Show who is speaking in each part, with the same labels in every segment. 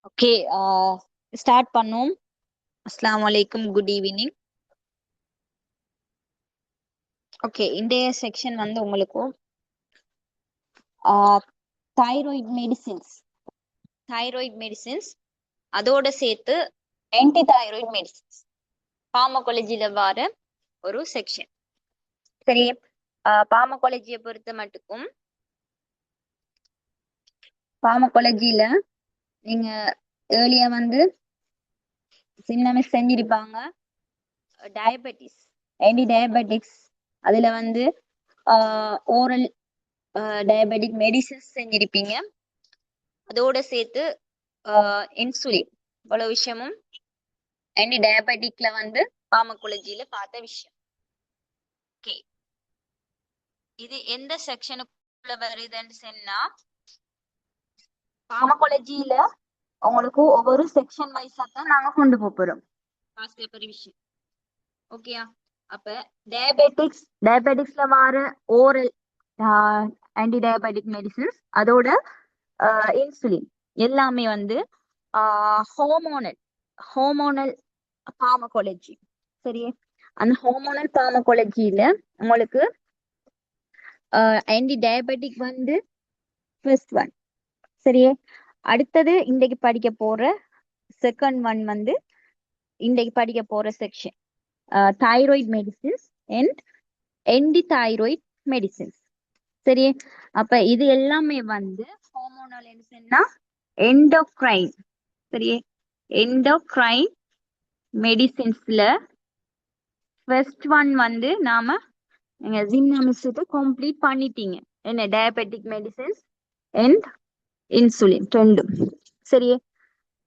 Speaker 1: Okay. Start பண்ணோம். அஸ்ஸலாமு அலைக்கும், குட் ஈவினிங். ஓகே, இன்றைய செக்ஷன் வந்து உங்களுக்கு தைராய்டு மெடிசின்ஸ் அதோட சேர்த்து ஆன்டி தைராய்டு மெடிசின்ஸ் பார்மகாலஜில வர ஒரு செக்ஷன். சரி, பார்மகாலஜியை பொறுத்த மட்டுக்கும் பார்மகாலஜில நீங்க ஏர்லியா வந்து சின்ன மிஸ் செஞ்சிருப்பாங்க டயபெட்டிஸ், ஆன்டி டயபெட்டிக்ஸ். அதுல வந்து ஓரல் டயபெட்டிக் மெடிசின்ஸ் செஞ்சிருப்பீங்க. அதோட சேர்த்து இன்சுலின். இவ்வளவு விஷயமும் ஆன்டி டயபெட்டிக்ல வந்து பார்மகாலஜில பார்த்த விஷயம். ஓகே, இது எந்த செக்ஷனுக்குள்ள வருதுன்னு சொன்னா பார்மகாலஜில உங்களுக்கு ஒவ்வொரு செக்ஷன் வைஸா தான் நாங்க கொண்டு போறோம் பாஸ் பேப்பர் விஷயம். ஓகேயா? அப்ப டயபெட்டிக்ஸ்ல வர ஓரல் ஆன்டி டயபெட்டிக் மெடிசின்ஸ் அதோட இன்சுலின் எல்லாமே வந்து ஹோமோனல் பார்மகாலஜி. சரியே, அந்த ஹோமோனல் பார்மகாலஜியில உங்களுக்கு ஆன்டி டயபெட்டிக் வந்து ஃபர்ஸ்ட் ஒன். சரியே, அடுத்தது இன்றைக்கு படிக்க போற செகண்ட் ஒன் வந்து இன்றைக்கு படிக்க போற section thyroid medicines and anti thyroid medicines. சரி, அப்ப இது எல்லாமே வந்து ஹார்மோனல் எண்டோக்ரைன். சரியே, எண்டோக்ரைன் மெடிசின்ஸ்ல ஃபர்ஸ்ட் ஒன் வந்து நாம ஜிம்னாமிஸ்ட்டு கம்ப்ளீட் பண்ணிட்டீங்க. என்ன, டயபெட்டிக் மெடிசின்ஸ் அண்ட் இன்சுலின் ரெண்டும். சரியே,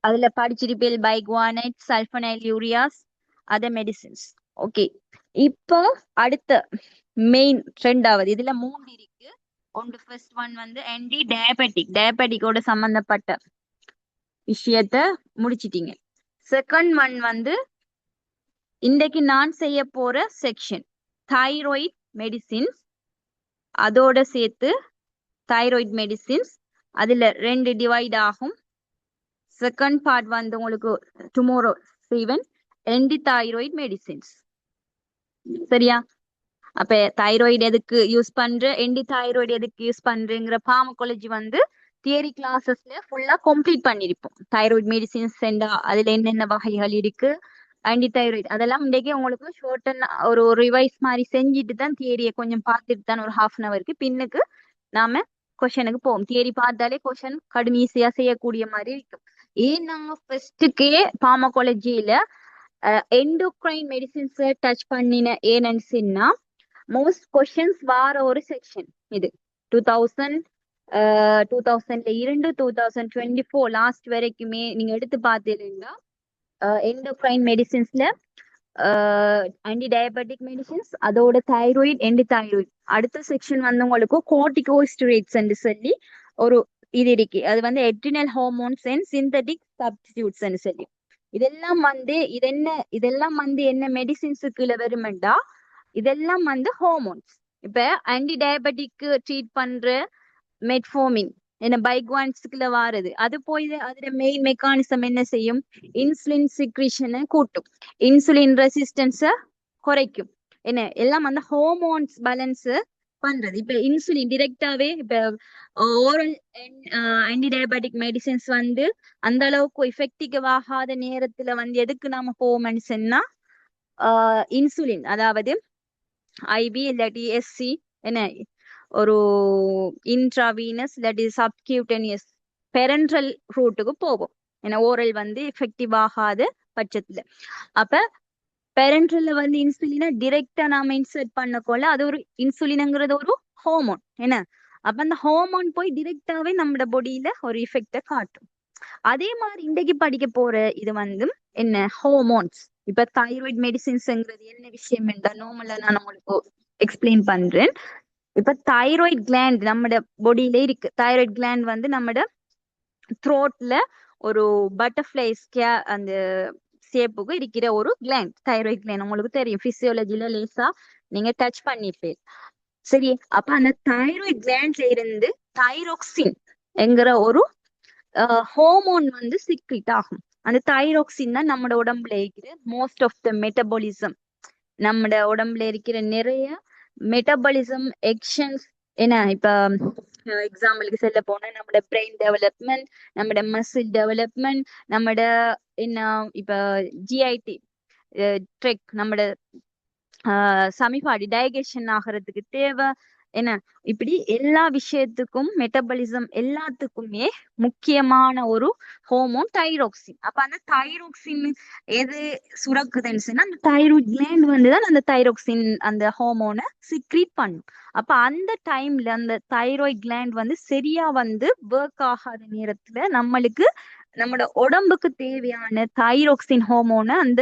Speaker 1: அதுல படிச்சிருப்பேன் பைகுவானைட், சல்பனைல் யூரியாஸ், அதர் மெடிசின்ஸ். ஓகே, இப்போ அடுத்த மெயின் ரெண்டாவது இதுல மூணு இருக்கு. ஒன்று ஃபர்ஸ்ட் ஒன் வந்து ஆன்டி டயபெட்டிக்கோட சம்பந்தப்பட்ட விஷயத்த முடிச்சிட்டீங்க. செகண்ட் ஒன் வந்து இன்றைக்கு நான் செய்ய போற செக்ஷன் தைராய்டு மெடிசின்ஸ் அதோட சேர்த்து தைராய்டு மெடிசின்ஸ். அதுல ரெண்டு டிவைட் ஆகும். செகண்ட் பார்ட் வந்து உங்களுக்கு டுமாரோ செய்வன் ஆன்டி தைராய்டு மெடிசின்ஸ். சரியா? அப்ப தைராய்டு எதுக்கு யூஸ் பண்ற, ஆன்டி தைராய்டு எதுக்கு யூஸ் பண்றேங்கிற பார்மகாலஜி வந்து தியரி கிளாஸஸ்ல ஃபுல்லா கம்ப்ளீட் பண்ணிருப்போம். தைராய்டு மெடிசின்ஸ் அதுல என்னென்ன வகைகள் இருக்கு, ஆன்டி தைராய்டு அதெல்லாம் இன்றைக்கு உங்களுக்கு ஷார்ட் ஒரு ரிவைஸ் மாதிரி செஞ்சுட்டு தான் தியரியை கொஞ்சம் பார்த்துட்டு தான் ஒரு ½ பின்னுக்கு நாம கொஸ்டனுக்கு போவோம். தியரி பார்த்தாலே கொஸ்டன் கடும் ஈஸியா செய்யக்கூடிய மாதிரி இருக்கும். ஏன் நாங்க ஃபர்ஸ்டுக்கே பார்மகாலஜியில எண்டோக்ரைன் மெடிசின்ஸ் டச் பண்ணின ஏன்னு சொன்னா மோஸ்ட் கொஸ்டின்ஸ் வார ஒரு செக்ஷன் இது. 2000ல இருந்து 2024 லாஸ்ட் வரைக்குமே நீங்க எடுத்து பார்த்தீங்கன்னா எண்டோக்ரைன் மெடிசின்ஸ்ல ஆன்டி டயபெட்டிக் மெடிசின்ஸ் அதோட தைராய்டு ஆன்டி தைராய்டு. அடுத்த செக்ஷன் வந்து உங்களுக்கு கோர்டிகோஸ்டெராய்ட்ஸ் என்று சொல்லி ஒரு இது இருக்கு. அது வந்து எட்ரினல் ஹார்மோன்ஸ் அண்ட் சிந்தட்டிக் சப்ஸ்டிடியூட்ஸ் சொல்லி இதெல்லாம் வந்து என்ன மெடிசின்ஸுக்குள்ள வருமெண்டா இதெல்லாம் வந்து ஹார்மோன்ஸ். இப்ப ஆன்டி டயபெட்டிக் ட்ரீட் பண்ற மெட்ஃபோமின் என்ன பைக்வான்ஸ்க்குள்ள வாருது. அது போய் அதுல மெயின் மெக்கானிசம் என்ன செய்யும், இன்சுலின் சிக்ரிஷனை கூட்டும், இன்சுலின் ரெசிஸ்டன்ஸ குறைக்கும். என்ன எல்லாம் அந்த ஹார்மோன்ஸ் பேலன்ஸ் பண்றது. இப்ப இன்சுலின் டிரெக்டாவே இப்ப ஓரல் ஆன்டி டயபெட்டிக் மெடிசின்ஸ் வந்து அந்த அளவுக்கு எஃபெக்டிவ் ஆகாத நேரத்துல வந்து எதுக்கு நாம போவோம்னு சொன்னா இன்சுலின், அதாவது ஐபி இல்லாட்டி எஸ்சி என்ன ஒரு இன்ட்ராவீனஸ் இல்லாட்டி சப்கியூட்டனியஸ் பெரன்ட்ரல் ரூட்டுக்கு போகும். ஏன்னா ஓரல் வந்து எஃபெக்டிவ் ஆகாத பட்சத்துல. அப்ப பெரன்ட்ரல்ல வந்து இன்சுலினை டிரெக்டா நாம இன்சர்ட் பண்ணக்கொள்ள அது ஒரு இன்சுலினுங்கிறது ஒரு ஹார்மோன். என்ன, அப்ப அந்த ஹார்மோன் போய் டிரெக்டாவே நம்மளோட பாடியில ஒரு எஃபெக்ட காட்டும். அதே மாதிரி இன்றைக்கு படிக்க போற இது வந்து என்ன, ஹார்மோன்ஸ். இப்ப தைராய்டு மெடிசின்ஸ்ங்கிறது என்ன விஷயம் என்றா நார்மலா நான் உங்களுக்கு எக்ஸ்பிளைன் பண்றேன். இப்ப தைராய்டு கிளாண்ட் நம்மட பாடியில இருக்கு. தைராய்டு கிளாண்ட் வந்து நம்மட த்ரோட்ல ஒரு பட்டர்ஃபிளைஸ் அந்த ஷேப்புக்கு இருக்கிற ஒரு கிளாண்ட் தைராய்டு கிளாண்ட். உங்களுக்கு தெரியும், பிசியோலஜில லேசா நீங்க டச் பண்ணிப்பேன். சரி, அப்ப அந்த தைராய்டு கிளாண்ட்ல இருந்து தைரோக்சின் என்கிற ஒரு ஹோமோன் வந்து சிக்ரிட் ஆகும். அந்த தைரோக்சின் தான் நம்ம உடம்புல இருக்கிற மோஸ்ட் ஆஃப் த மெட்டபாலிசம், நம்ம உடம்புல இருக்கிற நிறைய மெட்டபாலிசம் எக்ஷன்ஸ். என்ன இப்ப எக்ஸாம்பிளுக்கு சொல்ல போனா நம்மட பிரெயின் டெவலப்மெண்ட், நம்மட மசில் டெவலப்மெண்ட், நம்மட என்ன இப்ப ஜிஐடி ட்ரெக், நம்மட சமிபாடி டைஜஷன் ஆகிறதுக்கு தேவை. என்ன இப்படி எல்லா விஷயத்துக்கும் மெட்டபாலிசம் எல்லாத்துக்குமே முக்கியமான ஒரு ஹோமோன் தைரோக்சின். அப்ப அந்த தைரோக்சின் எது சுரக்குதுன்னு சொன்னா அந்த தைராய்டு கிளாண்ட் வந்துதான் அந்த தைரோக்சின் அந்த ஹோமோனை சிக்ரீட் பண்ணும். அப்ப அந்த டைம்ல அந்த தைராய்டு கிளாண்ட் வந்து சரியா வந்து ஒர்க் ஆகாத நேரத்துல நம்மளுக்கு நம்மளோட உடம்புக்கு தேவையான தைரோக்சின் ஹோமோனை அந்த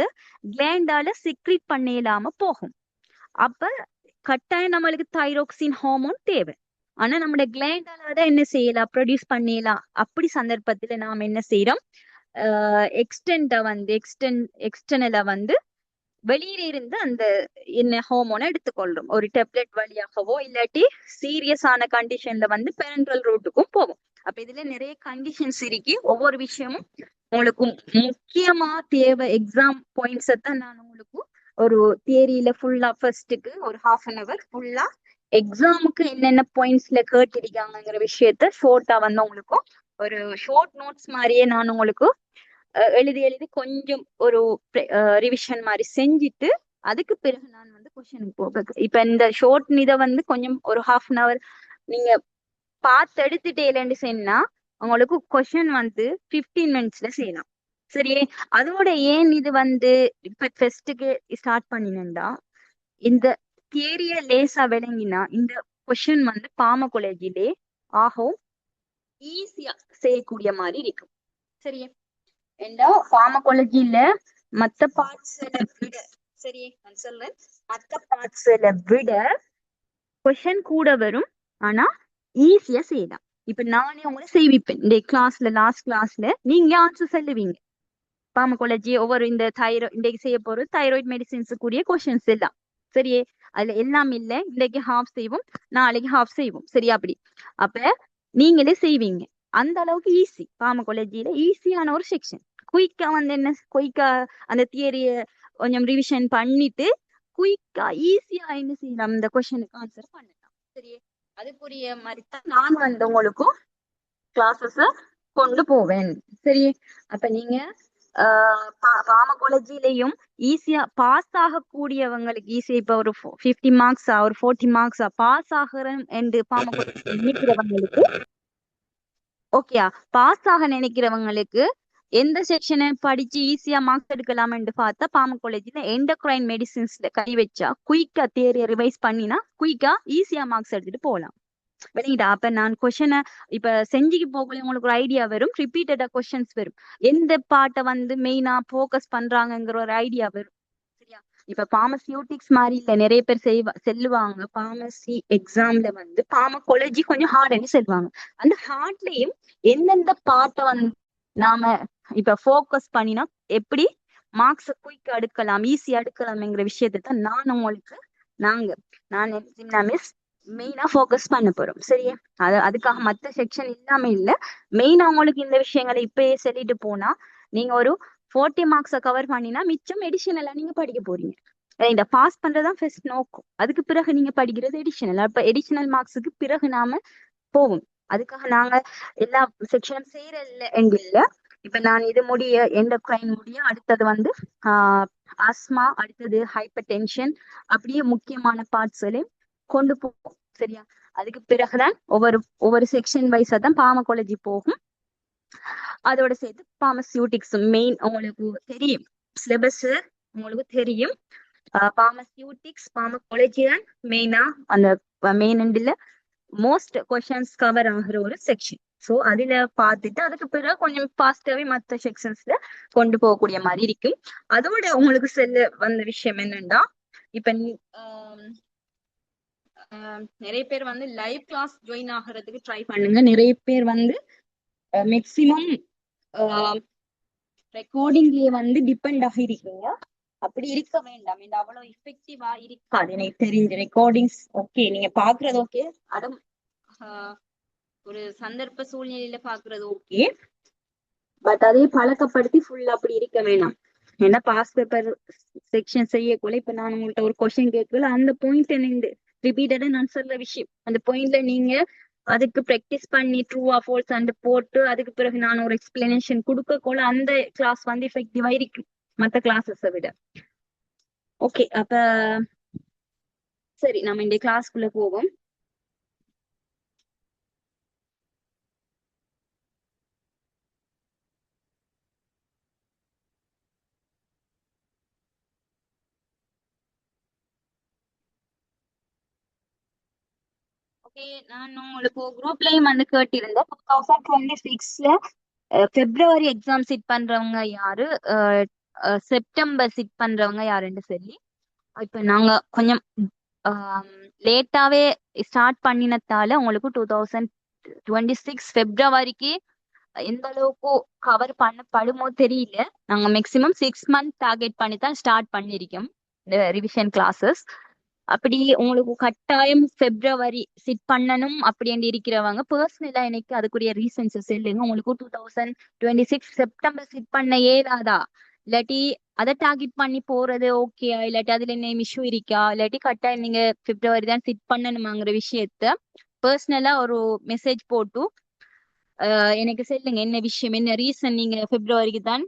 Speaker 1: கிளாண்டால சிக்ரீட் பண்ண இல்லாம போகும். அப்ப கட்டாயம் நம்மளுக்கு தைரோக்சின் ஹார்மோன் தேவை. ஆனா நம்மளோட கிளாண்டால அதை என்ன செய்யலாம், ப்ரொடியூஸ் பண்ணலாம். அப்படி சந்தர்ப்பத்துல நாம் என்ன செய்யறோம், எக்ஸ்டர்னலா வந்து வெளியில இருந்து அந்த என்ன ஹார்மோனை எடுத்துக்கொள்றோம். ஒரு டெப்லெட் வழியாகவோ இல்லாட்டி சீரியஸான கண்டிஷன்ல வந்து பேரண்டல் ரூட்டுக்கும் போகும். அப்ப இதுல நிறைய கண்டிஷன்ஸ் இருக்கு. ஒவ்வொரு விஷயமும் உங்களுக்கு முக்கியமா தேவை எக்ஸாம் பாயிண்ட்ஸ் தான் நான் உங்களுக்கு ஒரு தியரியில ஃபுல்லா ஃபர்ஸ்ட்டுக்கு ஒரு ½ ஃபுல்லா எக்ஸாமுக்கு என்னென்ன பாயிண்ட்ஸ்ல கேட்டிருக்காங்கிற விஷயத்த ஷோர்ட்டா வந்து உங்களுக்கு ஒரு ஷார்ட் நோட்ஸ் மாதிரியே நான் உங்களுக்கு எழுதி எழுதி கொஞ்சம் ஒரு ரிவிஷன் மாதிரி செஞ்சுட்டு அதுக்கு பிறகு நான் வந்து கொஸ்டினுக்கு போக. இப்ப இந்த ஷார்ட் இதை வந்து கொஞ்சம் ஒரு ½ நீங்க பார்த்து எடுத்துட்டேன்னு சொன்னா உங்களுக்கு கொஸ்டின் வந்து 15 மினிட்ஸ்ல செய்யலாம். சரி, அதோட ஏன் இது வந்து இப்ப ஃபர்ஸ்ட்டுக்கு ஸ்டார்ட் பண்ணினேன்டா, இந்த தியரிய லேசா விளங்கினா இந்த கொஸ்டின் வந்து பார்மகாலஜிலே ஆகும் ஈஸியா செய்யக்கூடிய மாதிரி இருக்கும். சரியா, ஏண்டா பார்மகாலஜில மத்த பார்ட்ஸ்ல விட, சரி நான் சொல்றேன், மத்த பார்ட்ஸ்ல விட கொஸ்டின் கூட வரும், ஆனா ஈஸியா செய்யலாம். இப்ப நானே உங்களை செய்விப்பேன் இந்த கிளாஸ்ல, லாஸ்ட் கிளாஸ்ல நீங்க ஆன்சர் சொல்லுவீங்க. பார்மகாலஜி ஒவ்வொரு இந்த இன்றைக்கு செய்ய போறது தைராய்டு மெடிசின்ஸ் கூடிய கொஸ்டின்ஸ் எல்லாம். சரியே, அதுல எல்லாம் இல்ல, இன்றைக்கு ஹாஃப் செய்வோம், நாளைக்கு ஹாஃப் செய்வோம். சரியா, அப்படி அப்ப நீங்களே செய்வீங்க. அந்த அளவுக்கு ஈஸி. பார்மகாலஜியில ஈஸியான ஒரு செக்ஷன். குயிக்கா வந்து என்ன, குயிக்கா அந்த தியரிய கொஞ்சம் ரிவிஷன் பண்ணிட்டு குயிக்கா ஈஸியா என்ன செய்யலாம், இந்த கொஸ்டினுக்கு ஆன்சர் பண்ணலாம். சரியே, அதுக்குரிய மாதிரி தான் நான் வந்து உங்களுக்கும் கிளாஸஸ் கொண்டு போவேன். சரி, அப்ப நீங்க பார்மகாலஜிலையும் ஈஸியா பாஸ் ஆகக்கூடியவங்களுக்கு ஈஸியா இப்ப ஒரு 50 மார்க்ஸா ஒரு 40 மார்க்ஸா பாஸ் ஆகிறேன் என்று பார்மகாலஜி நினைக்கிறவங்களுக்கு, ஓகேயா, பாஸ் ஆக நினைக்கிறவங்களுக்கு எந்த செக்ஷனை படிச்சு ஈஸியா மார்க்ஸ் எடுக்கலாம் என்று பார்த்தா பார்மகாலஜில எண்டோக்ரைன் மெடிசின்ஸ்ல கை வச்சா குயிக்கா தியரிய ரிவைஸ் பண்ணினா குயிக்கா ஈஸியா மார்க்ஸ் எடுத்துட்டு போகலாம். வெளியிட்டா அப்ப நான் கொஸ்டினை இப்ப செஞ்சுக்கு போகல உங்களுக்கு ஒரு ஐடியா வரும், ரிப்பீட்டடா கொஸ்டின்ஸ் வரும், எந்த பாட்டை வந்து மெயினா போக்கஸ் பண்றாங்கிற ஒரு ஐடியா வரும். சரியா, இப்ப பார்மசியூட்டிக்ஸ் மாதிரி இல்ல, நிறைய பேர் செல்லுவாங்க பார்மசி எக்ஸாம்ல வந்து பார்மகாலஜி கொஞ்சம் ஹார்ட்னு சொல்லுவாங்க. அந்த ஹார்ட்லயும் எந்தெந்த பாட்டை வந்து நாம இப்ப போக்கஸ் பண்ணினா எப்படி மார்க்ஸ் குயிக்கா எடுக்கலாம், ஈஸியா எடுக்கலாம்ங்கிற விஷயத்தை தான் நான் உங்களுக்கு நான் மிஸ் மெயினா ஃபோக்கஸ் பண்ண போறோம். சரியா, அதுக்காக மத்த செக்ஷன் இல்லாம இல்ல, மெயினா உங்களுக்கு இந்த விஷயங்களை இப்பயே சொல்லிட்டு போனா நீங்க ஒரு 40 மார்க்ஸை கவர் பண்ணினா மிச்சம் எடிஷனலா நீங்க படிக்க போறீங்க. இந்த பாஸ் பண்றதுதான் ஃபர்ஸ்ட் நோக்கம். அதுக்கு பிறகு நீங்க படிக்கிறது எடிஷனல். அப்ப எடிஷனல் மார்க்ஸுக்கு பிறகு நாம போவோம். அதுக்காக நாங்க எல்லா செக்ஷனும் செய்யற இல்ல. இப்ப நான் இது முடிய எண்டோக்ரைன் முடிய அடுத்தது வந்து ஆஸ்மா, அடுத்தது ஹைப்பர் டென்ஷன், அப்படியே முக்கியமான பார்ட்ஸ்களையும் கொண்டு போகும். சரியா, அதுக்கு பிறகுதான் ஒவ்வொரு செக்ஷன் வைஸா தான் பார்மகாலஜி போகும். அதோட சேர்த்து பார்மசியூட்டிக்ஸ் மெயின் உங்களுக்கு தெரியும், சிலபஸ் உங்களுக்கு தெரியும். பார்மசியூட்டிக்ஸ் பார்மகாலஜி தான் மெயினா அந்த மெயின் எண்ட்ல மோஸ்ட் கொஸ்டின்ஸ் கவர் ஆகிற ஒரு செக்ஷன். சோ அதுல பார்த்துட்டு அதுக்கு பிறகு கொஞ்சம் ஃபாஸ்டாவே மற்ற செக்ஷன்ஸ்ல கொண்டு போகக்கூடிய மாதிரி இருக்கும். அதோட உங்களுக்கு செல்ல வந்த விஷயம் என்னன்னா, இப்ப நிறைய பேர் வந்து லைவ் கிளாஸ் ஜாயின் ஆகிறதுக்கு ட்ரை பண்ணுங்க. நிறைய பேர் வந்து மேக்சிமம் ரெக்கார்டிங்லயே வந்து டிபெண்ட் ஆகிருக்கீங்க. அப்படி இருக்க வேண்டாம், இந்த அவ்வளவு எஃபெக்டிவா இருக்காது எனக்கு தெரிஞ்ச ரெக்கார்டிங்ஸ். ஓகே, நீங்க பாக்குறது ஓகே, ஒரு சந்தர்ப்ப சூழ்நிலையில பாக்குறது ஓகே, பட் அதே பழக்கப்படுத்தி ஃபுல் அப்படி இருக்க வேணாம். ஏன்னா பாஸ் பேப்பர் செக்ஷன் செய்யக்குள்ள இப்ப நான் உங்கள்ட்ட ஒரு கொஸ்டின் கேட்கல, அந்த பாயிண்ட் என்ன ரிப்பீட்டடா நான் சொல்ற விஷயம், அந்த பாயிண்ட்ல நீங்க அதுக்கு ப்ராக்டிஸ் பண்ணி ட்ரூவா ஃபால்ஸ் அந்த போட்டு அதுக்கு பிறகு நான் ஒரு எக்ஸ்பிளனேஷன் கொடுக்கக்குள்ள அந்த கிளாஸ் வந்து எஃபெக்டிவா இருக்கும் மற்ற கிளாஸஸை விட. ஓகே, அப்ப சரி நம்ம இந்த கிளாஸ்க்குள்ள போவோம். ஓகே, நான் உங்களுக்கு குரூப்லயும் வந்து கேட்டிருந்தேன் 2026ல பிப்ரவரி எக்ஸாம் சிட் பண்றவங்க யாரு, செப்டம்பர் சிட் பண்றவங்க யாருன்னு சொல்லி. இப்ப நாங்க கொஞ்சம் லேட்டாவே ஸ்டார்ட் பண்ணினதால உங்களுக்கு 2026 பிப்ரவரிக்கு எந்த அளவுக்கு கவர் பண்ணப்படுமோ தெரியல. நாங்க மேக்சிமம் 6 மந்த் டார்கெட் பண்ணி தான் ஸ்டார்ட் பண்ணிருக்கோம் இந்த ரிவிஷன் கிளாஸஸ். அப்படி உங்களுக்கு கட்டாயம் பிப்ரவரி சிட் பண்ணணும் அப்படின்னு இருக்கிறவங்க பர்சனலா எனக்கு அதுக்குரிய ரீசன்ஸ் சொல்லுங்க. உங்களுக்கு 2026 செப்டம்பர் சிட் பண்ண ஏதாதா, இல்லாட்டி அதை டார்கெட் பண்ணி போறது ஓகேயா, இல்லாட்டி அதுல என்ன இஷ்யூ இருக்கா, இல்லாட்டி கட்டாயம் நீங்க பிப்ரவரி தான் சிட் பண்ணணுமாங்கிற விஷயத்த பர்சனலா ஒரு மெசேஜ் போட்டு எனக்கு சொல்லுங்க. என்ன விஷயம், என்ன ரீசன் நீங்க பிப்ரவரிக்கு தான்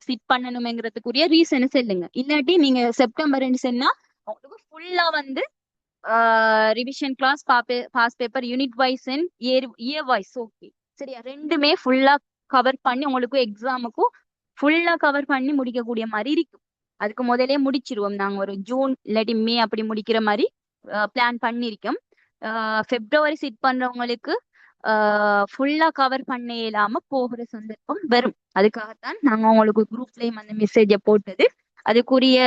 Speaker 1: சிட் பண்ணணுமேங்கிறதுக்குரிய ரீசன் சொல்லுங்க. இல்லாட்டி நீங்க செப்டம்பர்னு சொன்னா உங்களுக்கு ஃபுல்லா வந்து revision class past paper unit wise and year wise okay சரியா, ரெண்டுமே ஃபுல்லா கவர் பண்ணி உங்களுக்கு எக்ஸாமுக்கும் ஃபுல்லா கவர் பண்ணி முடிக்கக்கூடிய மாதிரி இருக்கும். அதுக்கு முதலே முடிச்சிருவோம் நாங்க ஒரு ஜூன் இல்லாட்டி மே அப்படி முடிக்கிற மாதிரி பிளான் பண்ணிருக்கோம். பிப்ரவரி சிட் பண்றவங்களுக்கு ஃபுல்லா கவர் பண்ண இயலாம போகிற சந்தர்ப்பம் வரும். அதுக்காகத்தான் நாங்க உங்களுக்கு குரூப்லயும் அந்த மெசேஜ போட்டது. அதுக்குரிய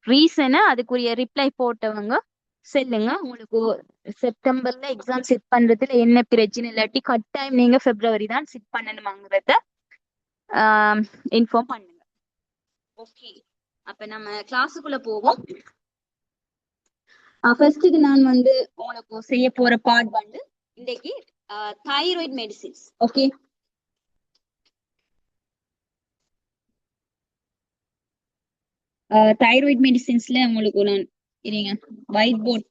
Speaker 1: ரீசனை அதுக்குரிய ரிப்ளை போட்டவங்க சொல்லுங்க. உங்களுக்கு செப்டம்பர்ல எக்ஸாம் செட் பண்றதுல என்ன பிரச்சனை, இல்லாட்டி கட்டாயம் நீங்க பிப்ரவரி தான் செட் பண்ணணுமாங்கிறத இன்ஃபார்ம் பண்ணுங்க. ஓகே, அப்ப நம்ம கிளாஸுக்குள்ள போவோம். ஃபர்ஸ்ட்டுக்கு நான் வந்து உங்களுக்கு செய்ய போற பார்ட் வந்து இன்னைக்கு தைராய்டு மெடிசின்ஸ். ஓகே, தைராய்டு மெடிசின்ஸ்ல உங்களுக்கு நான் இருங்க white board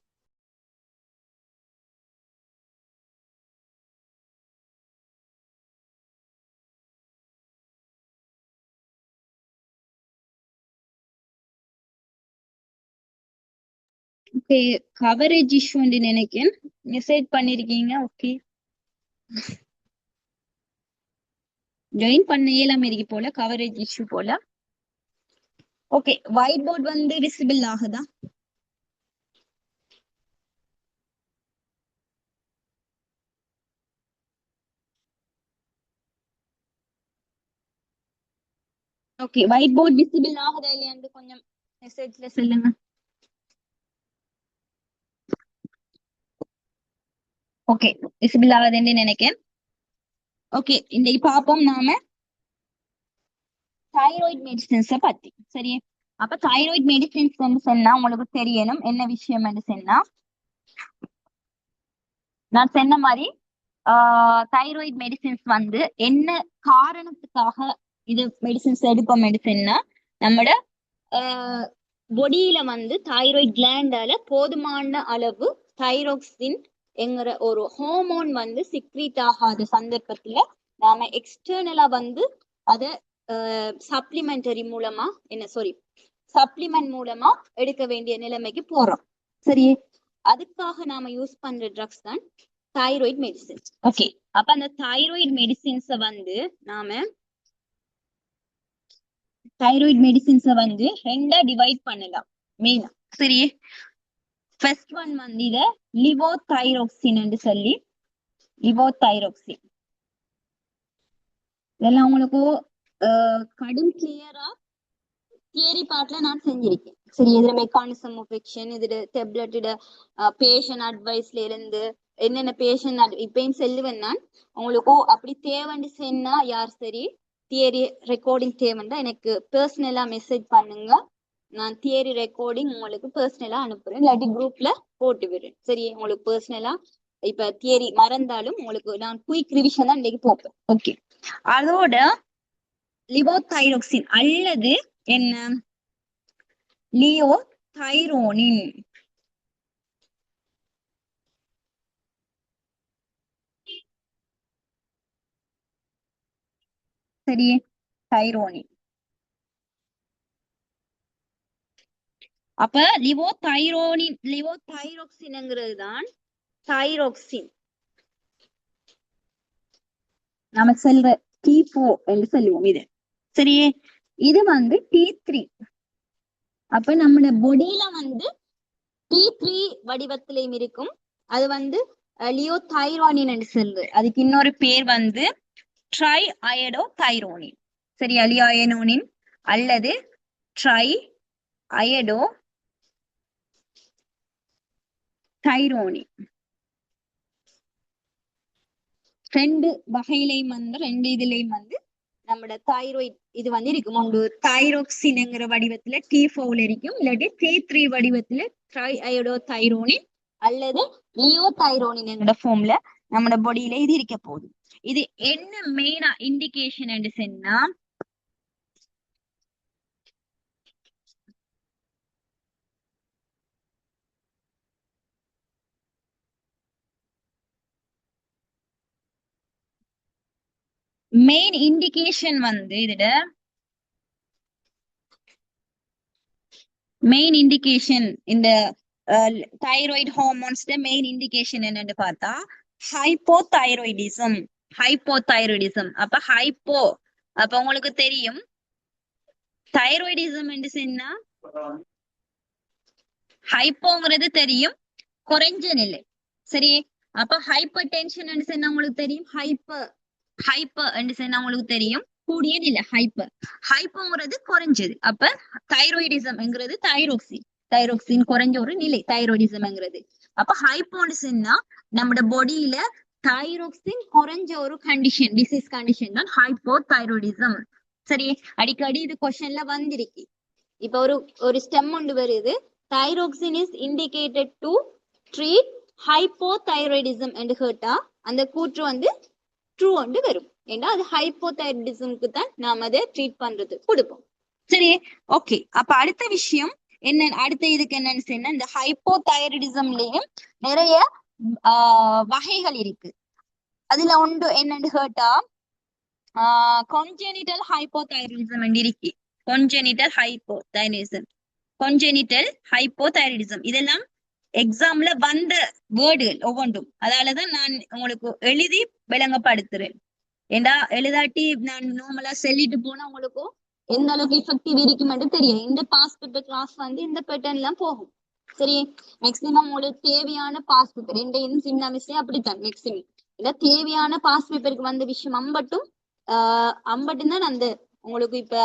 Speaker 1: okay. Coverage issue நினைக்கிறேன் மெசேஜ் பண்ணிருக்கீங்க. ஓகே, ஜாயின் பண்ண இயலாம இருக்கு போல, கவரேஜ் இஷ்யூ போல. ஓகே, ஒயிட் போர்ட் வந்து விசிபிள் ஆகுதா? ஓகே, ஒயிட் போர்ட் விசிபிள் ஆகுதா இல்லையான்னு கொஞ்சம் மெசேஜ்ல சொல்லுங்க. ஓகே, விசிபிள் ஆகுதுன்னு நினைக்கிறேன். ஓகே, இன்னைக்கு பார்ப்போம் நாம தைராய்டு மெடிசின்ஸ பத்தி. சரி, அப்ப தைராய்டு மெடிசின்ஸ் சொன்னா உங்களுக்கு தெரியணும் என்ன விஷயம் சொன்னா, நான் சொன்ன மாதிரி தைராய்டு மெடிசின்ஸ் வந்து என்ன காரணத்துக்காக இது மெடிசின்ஸ் எடுப்போம் மெடிசின்னா, நம்மட பொடியில வந்து தைராய்டு கிளாண்டால போதுமான அளவு தைரோக்சின் என்கிற ஒரு ஹார்மோன் வந்து சிக்ரீட் ஆகாத சந்தர்ப்பத்துல நாம எக்ஸ்டர்னலா வந்து அத சப்ளிமெண்டரி மூலமா சப்ளிமெண்ட் மூலமா எடுக்க வேண்டிய நிலைமைக்கு போறோம். சரி, அதுக்காக நாம யூஸ் பண்ற ட்ரக்ஸ் தான் தைராய்டு மெடிசின்ஸ். ஓகே, அப்ப அந்த தைராய்டு மெடிசின்ஸ வந்து நாம ரெண்டா டிவைட் பண்ணலாம் மெயினா. சரி, ஃபர்ஸ்ட் ஒன் வந்து இத லிவோதைரோக்சின் என்று சொல்லி, லிவோதைரோக்சின் இதெல்லாம் உங்களுக்கு கடும் கிளியரா தியரி பார்ட்ல நான் செஞ்சிருக்கேன். சரி, இதுல மெக்கானிசம் ஆஃப் ஆக்ஷன், இதுல டேப்லெட்டோட பேஷண்ட் அட்வைஸ்ல இருந்து என்னென்ன பேஷண்ட் இப்பயும் செல்லுவேன் நான் உங்களுக்கு. அப்படி தேவைன்னு சொன்னா யார் சரி தியரி ரெக்கார்டிங் தேவைன்னா எனக்கு பர்சனலா மெசேஜ் பண்ணுங்க. நான் தியரி ரெக்கார்டிங் உங்களுக்கு பர்சனலா அனுப்புறேன், இல்லாட்டி குரூப்ல போட்டு விடுறேன். சரி, உங்களுக்கு பர்சனலா இப்ப தியரி மறந்தாலும் உங்களுக்கு நான் குயிக் ரிவிஷன் தான் இன்னைக்கு போப்பேன். ஓகே, அதோட லிவோதைரோக்சின் அல்லது என்ன லியோதைரோனின். சரியே, தைரோனின். அப்ப லிவோதைரோக்சின்ங்கிறது தான் தைரோக்சின். நாம செல்ற T4 என்று சொல்லுவோம் இது. சரியே, இது வந்து T3. அப்ப நம்ம பொடியில வந்து T3 வடிவத்திலையும் இருக்கும். அது வந்து லியோதைரோனின் என்று சொல்லுது. அதுக்கு இன்னொரு பேர் வந்து ட்ரை அயடோதைரோனின். சரியா, லியோயனோனின் அல்லது ட்ரை அயடோ தைரோனின். ரெண்டு வகையிலையும் வந்து ரெண்டு இதுலயும் வந்து நம்மட தைராய்டு இது வந்து இருக்கும். ஒன்று தைரோக்சின்ங்கிற வடிவத்துல T4 இருக்கும், இல்லாட்டி T3 வடிவத்துல ட்ரை அயோடோ தைரோனின் அல்லது லியோதைரோனின் ஃபார்ம்ல நம்மட பாடியில இது இருக்க போகுது. இது என்ன மெயினா இண்டிகேஷன் என்று சொன்னா, மெயின் இண்டிகேஷன் வந்து இதுட மெயின் இண்டிகேஷன் இந்த தைராய்டு ஹார்மோன்ஸ் மெயின் இண்டிகேஷன் என்னன்னு பார்த்தா ஹைப்போதைராய்டிசம். அப்ப ஹைப்போ, அப்ப உங்களுக்கு தெரியும் தைராய்டிசம் என்று சொன்னா ஹைப்போங்கிறது தெரியும், குறைஞ்ச நிலை. சரி, அப்ப ஹைப்பர் டென்ஷன் சொன்னா உங்களுக்கு தெரியும், ஹைப்பர் சொன்னா உங்களுக்கு தெரியும் கூடிய நிலை. ஹைப்போங்கிறது குறைஞ்சது. அப்ப தைராய்டிசம்ங்கிறது தைரோக்சின் குறைஞ்ச ஒரு நிலை தைராய்டிசம்ங்கிறது. அப்ப ஹைப்போன்னு சொன்னா நம்ம பாடியில தைரோக்சின் குறைஞ்ச ஒரு கண்டிஷன், டிசீஸ் கண்டிஷன் தான் ஹைப்போதைராய்டிசம். சரி, அடிக்கடி இது கொஸ்டின்ல வந்திருக்கு. இப்ப ஒரு ஸ்டெம் ஒன்று வருது, thyroxine is indicated to treat hypothyroidism என்று கேட்டா அந்த கூற்று வந்து ட்ரூ ஒன்று வரும். ஏன்னா அது ஹைப்போதைராய்டிசம்க்கு தான் நாம அதை ட்ரீட் பண்றது கொடுப்போம். சரி, ஓகே. அப்ப அடுத்த விஷயம் என்ன, அடுத்த இதுக்கு என்னன்னு சொன்னா, இந்த ஹைப்போதைராய்டிசம்லயும் நிறைய வகைகள் இருக்கு. அதுல ஒன்று என்னன்னு கேட்டா கான்ஜெனிட்டல் ஹைப்போதைராய்டிசம் இருக்கு. கான்ஜெனிட்டல் ஹைப்போதைராய்டிசம் இதெல்லாம் எக்ஸாம்ல வந்த வேர்டுகள் ஒவ்வொன்றும். அதாலதான் நான் உங்களுக்கு எழுதி விளங்கப்படுத்துறேன். ஏண்டா எழுதாட்டி நான் நார்மலா சொல்லிட்டு போனா உங்களுக்கு எந்த அளவுக்கு எஃபெக்டிவ் இருக்குமென்று தெரியும். இந்த பாஸ் பேப்பர் கிளாஸ் வந்து இந்த பேட்டர்ன் எல்லாம் போகும். சரி, மேக்சிமம் உங்களுக்கு தேவையான பாஸ் பேப்பர் இந்த சின்ன விஷயம் அப்படித்தான். மேக்சிமம் இல்ல தேவையான பாஸ் பேப்பருக்கு வந்த விஷயம் அம்பட்டும் தான் அந்த உங்களுக்கு இப்ப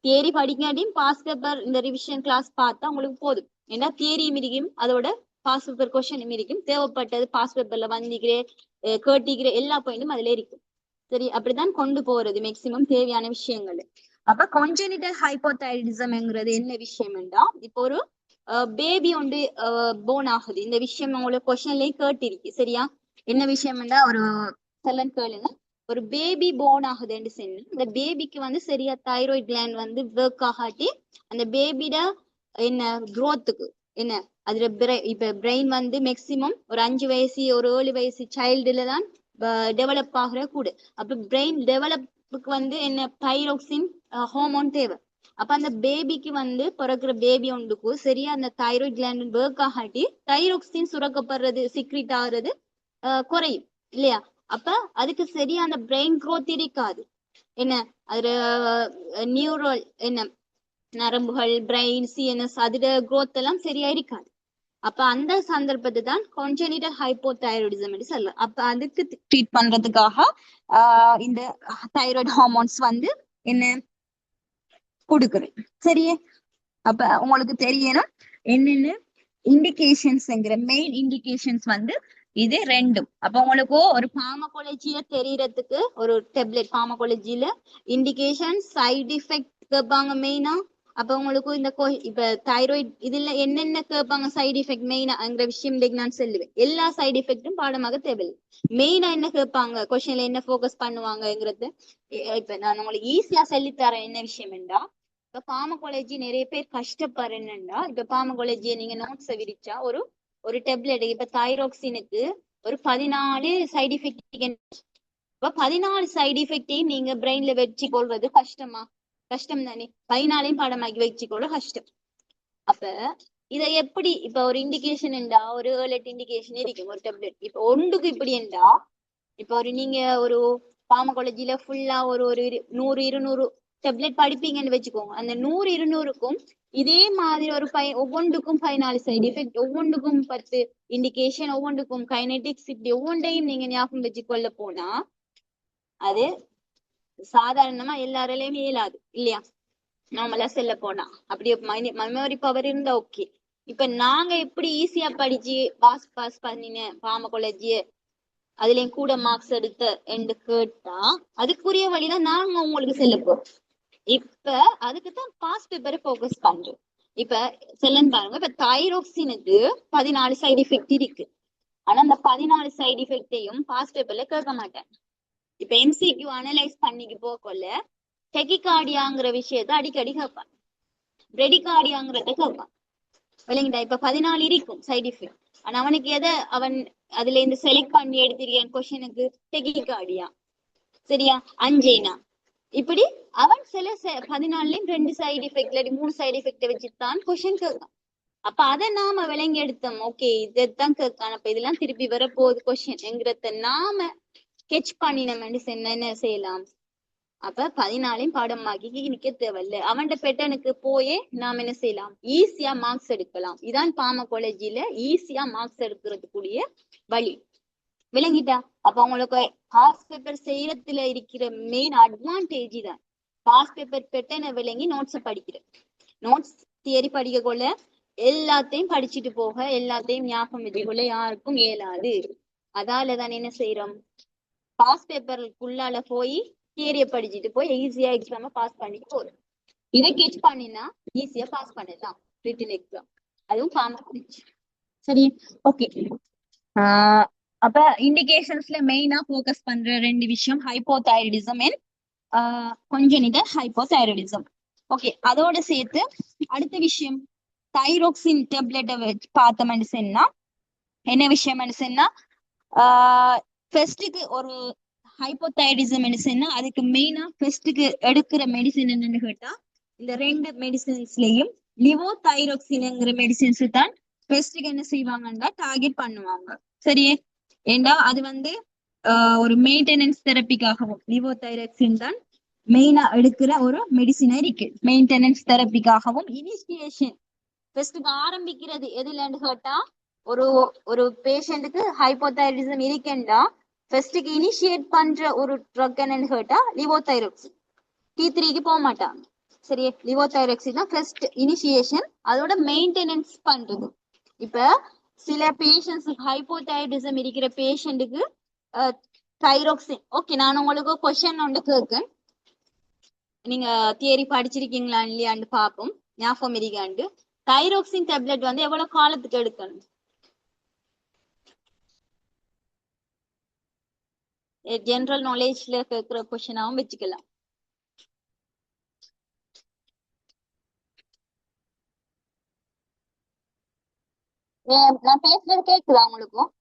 Speaker 1: தியரி படிக்காட்டியும் பாஸ் பேப்பர் இந்த ரிவிஷன் கிளாஸ் பார்த்தா உங்களுக்கு போதும். ஏன்னா தியரியும் இருக்கும், அதோட பாஸ் பேப்பர் கொஸ்டின் இருக்கும். தேவைப்பட்டது பாஸ் பேப்பர்ல வந்திக்கிறேன் கேட்டிக்கிற எல்லா பாயிண்டும் அதுல இருக்கும். சரி, அப்படித்தான் கொண்டு போறது மேக்சிமம் தேவையான விஷயங்கள். அப்ப கான்ஜெனிட்டல் ஹைப்போதைராய்டிசம்ங்கிறது என்ன விஷயம் என்றா, இப்போ ஒரு பேபி ஒன்று போன் ஆகுது. இந்த விஷயம் உங்களுக்கு கொஸ்டின்லயே கேட்டிருக்கு. சரியா, என்ன விஷயம் என்றா ஒரு செல்லன் கேளுங்க. ஒரு பேபி போன் ஆகுதுன்னு சொன்னா அந்த பேபிக்கு வந்து சரியா தைராய்டு கிளாண்ட் வந்து ஒர்க் ஆகாட்டி அந்த பேபியோட என்ன குரோத்துக்கு என்ன அதுல இப்ப பிரெயின் வந்து மேக்சிமம் ஒரு 5 வயசு ஒரு 7 வயசு சைல்டுல தான் டெவலப் ஆகிற கூட. அப்ப பிரெயின் டெவலப்புக்கு வந்து என்ன தைரோக்சின் ஹார்மோன் தேவை. அப்ப அந்த பேபிக்கு வந்து பிறகுற பேபி ஒன்றுக்கு சரியா அந்த தைராய்டு கிளாண்ட் ஒர்க் ஆகாட்டி தைரோக்சின் சுரக்கப்படுறது சிக்ரிட் ஆகுறது குறையும் இல்லையா. அப்ப அதுக்கு சரியா அந்த பிரெயின் குரோத் இருக்காது. என்ன அதுல நியூரல் என்ன நரம்புகள் பிரெயின் சிஎன்எஸ் அதோட குரோத் எல்லாம் சரியா இருக்காது. அப்ப அந்த சந்தர்ப்பத்தை தான் கான்ஜெனிட்டல் ஹைப்போதைராய்டிசம் என்று சொல்லலாம். அப்ப அதுக்கு ட்ரீட் பண்றதுக்காக இந்த தைராய்டு ஹார்மோன்ஸ் வந்து என்ன கொடுக்குறேன். சரியே, அப்ப உங்களுக்கு தெரியணும் என்னென்ன இண்டிகேஷன்ஸ்ங்கிற மெயின் இண்டிகேஷன்ஸ் வந்து இது ரெண்டும். அப்ப உங்களுக்கு ஒரு பார்மகாலஜில தெரியறதுக்கு ஒரு டெப்லெட் பார்மகாலஜில இண்டிகேஷன் சைடு எஃபெக்ட் கேட்பாங்க மெயினா, அப்ப உங்களுக்கு இந்த இப்ப தைராய்டு இதுல என்னென்ன கேட்பாங்க சைடு எஃபெக்ட் மெயினாங்கிற விஷயம் நான் சொல்லுவேன். எல்லா சைடு எஃபெக்டும் பாடமாக தேவையில்லை. மெயினா என்ன கேட்பாங்க, கொஸ்டின்ல என்ன போக்கஸ் பண்ணுவாங்கங்கிறது இப்ப நான் உங்களுக்கு ஈஸியா சொல்லித்தரேன். என்ன விஷயம் என்றா, இப்ப பார்மகாலஜி நிறைய பேர் கஷ்டப்படுறேன்னுண்டா, இப்ப பார்மகாலஜியை நீங்க நோட்ஸ் விரிச்சா ஒரு ஒரு டேப்லெட் இப்ப தைராக்சினுக்கு ஒரு 14 சைடு எஃபெக்ட். இப்ப 14 சைடு எஃபெக்டையும் நீங்க பிரெயின்ல வச்சு கொள்வது கஷ்டமா? கஷ்டம் தானே. 14ஐயும் பாடமாக்கி வச்சுக்கொள்ள கஷ்டம். அப்ப இதை எப்படி இப்ப ஒரு இண்டிகேஷன் என்றா ஒரு 7-8 இண்டிகேஷன் இருக்கும் ஒரு டேப்லெட். இப்ப ஒன்றுக்கு இப்படி என்றா இப்ப ஒரு நீங்க ஒரு பார்மகாலஜில ஃபுல்லா ஒரு 100-200 டேப்லெட் படிப்பீங்கன்னு வச்சுக்கோங்க. அந்த 100-200க்கும் இதே மாதிரி ஒரு ஒவ்வொன்றுக்கும் 14 சைடு எஃபெக்ட், ஒவ்வொன்றுக்கும் 10 இண்டிகேஷன், ஒவ்வொன்றுக்கும் கைனெட்டிக்ஸ், இப்படி ஒவ்வொன்றையும் நீங்க ஞாபகம் வச்சு கொள்ள போனா அது சாதாரணமா எல்லாராலையும் இயலாது இல்லையா? நார்மலா செல்ல போனா அப்படியே மெமரி பவர் இருந்தா ஓகே. இப்ப நாங்க எப்படி ஈஸியா படிச்சு பாஸ் பண்ணின பார்மகாலஜிய அதுலயும் கூட மார்க்ஸ் எடுத்த என்று கேட்டா அதுக்குரிய வழிதான் நாங்க உங்களுக்கு செல்ல போறோம். இப்ப அதுக்குதான் பாஸ் பேப்பரை போக்கஸ் பண்றோம். இப்ப செல்லன் பாருங்க, இப்ப தைராக்சினுக்கு 14 சைடு எஃபெக்ட் இருக்கு. ஆனா அந்த 14 சைடு எஃபெக்டையும் பாஸ் பேப்பர்ல கேட்க மாட்டேன். இப்ப எம்சிக்யூ அனலைஸ் பண்ணிக்கு போகல டெகிகார்டியாங்கிற விஷயத்த அடிக்கடி கேட்பான், பிரெடிகார்டியாங்கிறத கேட்பான். விளங்கிட்டா? இப்ப 14 இருக்கும் சைடு எஃபெக்ட். ஆனா அவனுக்கு எதை அவன் அதுல இருந்து செலக்ட் பண்ணி எடுத்திருக்கான் கொஸ்டினுக்கு? டெகிகார்டியா, சரியா, அஞ்சேனா, இப்படி அவன் சில 14லயும் 2 சைடு எஃபெக்ட் இல்லாட்டி 3 சைடு எஃபெக்ட வச்சுதான் கொஸ்டின் கேட்கான். அப்ப அதை நாம விளங்கி எடுத்தோம். ஓகே இதைத்தான் கேட்கான், அப்ப இதெல்லாம் திருப்பி வரப்போகுது கொஸ்டின் என்கிறத நாம ஸ்கெட்ச் பண்ணின மெடிசன் என்ன செய்யலாம்? அப்ப 14ஐயும் பாடமாக்கி நிக்க தேவையில்ல. அவன் பேட்டர்னுக்கு போயே நாம் என்ன செய்யலாம்? ஈஸியா மார்க்ஸ் எடுக்கலாம். இதான் பார்மகாலஜில ஈஸியா மார்க்ஸ் எடுக்கிறதுக்குரிய வழி. விளங்கிட்டா? அப்ப உங்களுக்கு பாஸ் பேப்பர் செய்யறதுல இருக்கிற மெயின் அட்வான்டேஜ் தான் பாஸ் பேப்பர் பேட்டர்னை விளங்கி நோட்ஸை படிக்கிறது. நோட்ஸ் தியரி படிக்க கொள்ள எல்லாத்தையும் படிச்சுட்டு போக எல்லாத்தையும் ஞாபகம் வச்சுக்கொள்ள யாருக்கும் இயலாது. அதாலதான் என்ன செய்யறோம், பாஸ் பேப்பருக்குள்ளால போய் தியரிய படிச்சுட்டு போய் ஈஸியா எக்ஸாம பாஸ் பண்ணிட்டு போறோம். இதை கெச் பண்ணினா ஈஸியா பாஸ் பண்ணலாம் ரிட்டன் எக்ஸாம், அதுவும் பார்மகாலஜி. சரி, ஓகே. அப்ப இண்டிகேஷன்ஸ்ல மெயினா போக்கஸ் பண்ற 2 விஷயம் hypothyroidism and congenital hypothyroidism. Okay, அதோட சேர்த்து அடுத்த விஷயம் தைராக்சின் டேப்லெட்டை வச்சு பார்த்த மெடிசன்னா என்ன விஷயம்? மெடிசன்னா ஃபர்ஸ்ட்டுக்கு ஒரு ஹைப்போதைராய்டிசம் மெடிசன்னா அதுக்கு மெயினா ஃபர்ஸ்ட்டுக்கு எடுக்கிற மெடிசன் என்னன்னு கேட்டா இந்த 2 மெடிசன்ஸ்லயும் லிவோதைராக்சின்ங்கிற மெடிசன்ஸ் தான் ஃபர்ஸ்ட்டுக்கு என்ன செய்வாங்கன்னா டார்கெட் பண்ணுவாங்க. சரியே? ஏண்டா அது ஒரு மெயின்டெனன்ஸ் தெரப்பிக்காகவும் லிவோதைராக்சின் தான் மெயினா எடுக்கிற ஒரு மெடிசினா இருக்கு. மெயின்டெனன்ஸ் தெரப்பிக்காகவும் இனிஷியேஷன் ஃபர்ஸ்ட்டுக்கு ஆரம்பிக்கிறது எதுலன்னு கேட்டா ஒரு ஒரு பேஷண்ட்டுக்கு ஹைப்போதைராய்டிசம் இருக்கேன்டா ஃபர்ஸ்ட்டுக்கு இனிஷியேட் பண்ற ஒரு ட்ரக் என்னன்னு கேட்டா லிவோதைராக்சின். T3க்கு போக மாட்டாங்க. சரி, லிவோதைராக்சின் தான் ஃபர்ஸ்ட் இனிஷியேஷன், அதோட மெயின்டெனன்ஸ் பண்றது. இப்ப சில பேஷண்ட்ஸ் ஹைப்போதைராய்டிசம் இருக்கிற பேஷண்ட்டுக்கு தைராக்சின். ஓகே, நான் உங்களுக்கு கொஸ்டின் ஒன்று கேட்கேன், நீங்க தியரி படிச்சிருக்கீங்களா இல்லையான்னு பார்ப்போம். ஞாபகம் இருக்காண்டு தைராக்சின் டேப்லெட் எவ்வளவு காலத்துக்கு எடுக்கணும்? ஜெனரல் நாலேஜ்ல கேட்கிற கொஸ்டினாவும் வச்சுக்கலாம். நான் பேசுறது கேக்குதா உங்களுக்கும்?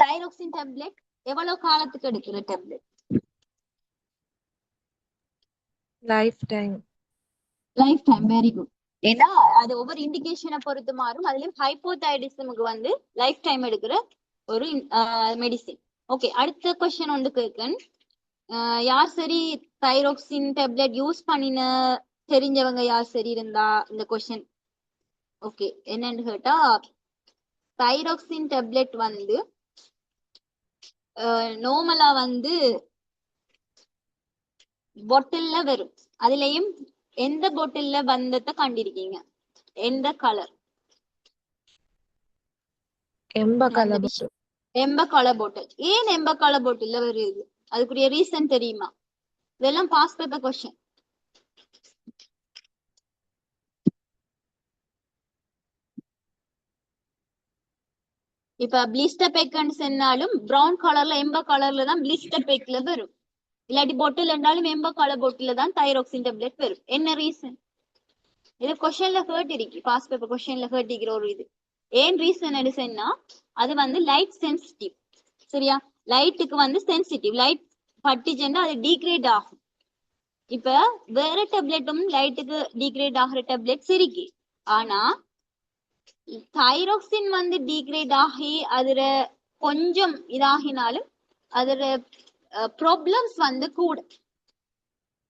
Speaker 1: தைராக்சின் டேப்லெட் எவ்வளவு காலத்துக்கு எடுக்கிற tablet?
Speaker 2: Life time.
Speaker 1: Life time, very good. ஏன்னா அது ஒவ்வொரு இண்டிகேஷனை பொறுத்து மாறும். அதுலயும் ஹைப்போதைராய்டிசமுக்கு லைஃப் டைம் எடுக்கிற ஒரு மெடிசின். ஓகே, அடுத்த கொஸ்டின் ஒன்று கேட்கேன். யார் சரி தைராக்சின் டேப்லெட் யூஸ் பண்ணின தெரிஞ்சவங்க யார் சரி இருந்தா இந்த கொஸ்டின் ஓகே. என்னன்னு கேட்டா தைராக்சின் டேப்லெட் நார்மலா பொட்டில்ல வரும். அதுலயும் எந்த பொட்டில்ல வந்தத கண்டிருக்கீங்க? எந்த colour?
Speaker 2: Amber colour.
Speaker 1: Amber colour bottle. ஏன் எம்ப கலர் பாட்டில்ல வருது? அதுக்குரிய ரீசன் தெரியுமா? இதெல்லாம் பாஸ் பேப்பர் கொஸ்டின். இப்ப பிளிஸ்டர் பேக்னு சொன்னாலும் பிரவுன் கலர்ல எம்ப கலர்ல தான் பிளிஸ்டர் பேக்ல வரும். இல்லாட்டி பொட்டில் என்றாலும் எம்ப கலர் பொட்டில தான் தைரோக்சின் டேப்லெட் வரும். என்ன ரீசன்? இது கொஸ்டின்ல கேட்டு இருக்கு, பாஸ் பேப்பர் கொஸ்டின்ல கேட்டிருக்கிற ஒரு இது. ஏன் ரீசன் எடுசன்னா அது வந்து லைட் சென்சிட்டிவ். சரியா? லைட்டுக்கு வந்து சென்சிட்டிவ். லைட் பட்டுச்சுன்னா அது டீக்ரேட் ஆகும். இப்ப வேற டேப்லெட்டும் லைட்டுக்கு டீக்ரேட் ஆகிற டேப்லெட்ஸ் இருக்கு. ஆனா தைரோக்சின் வந்து டீக்ரேட் ஆகி அதுல கொஞ்சம் இதாகினாலும் அதுல ப்ராப்ளம்ஸ் வந்து கூட.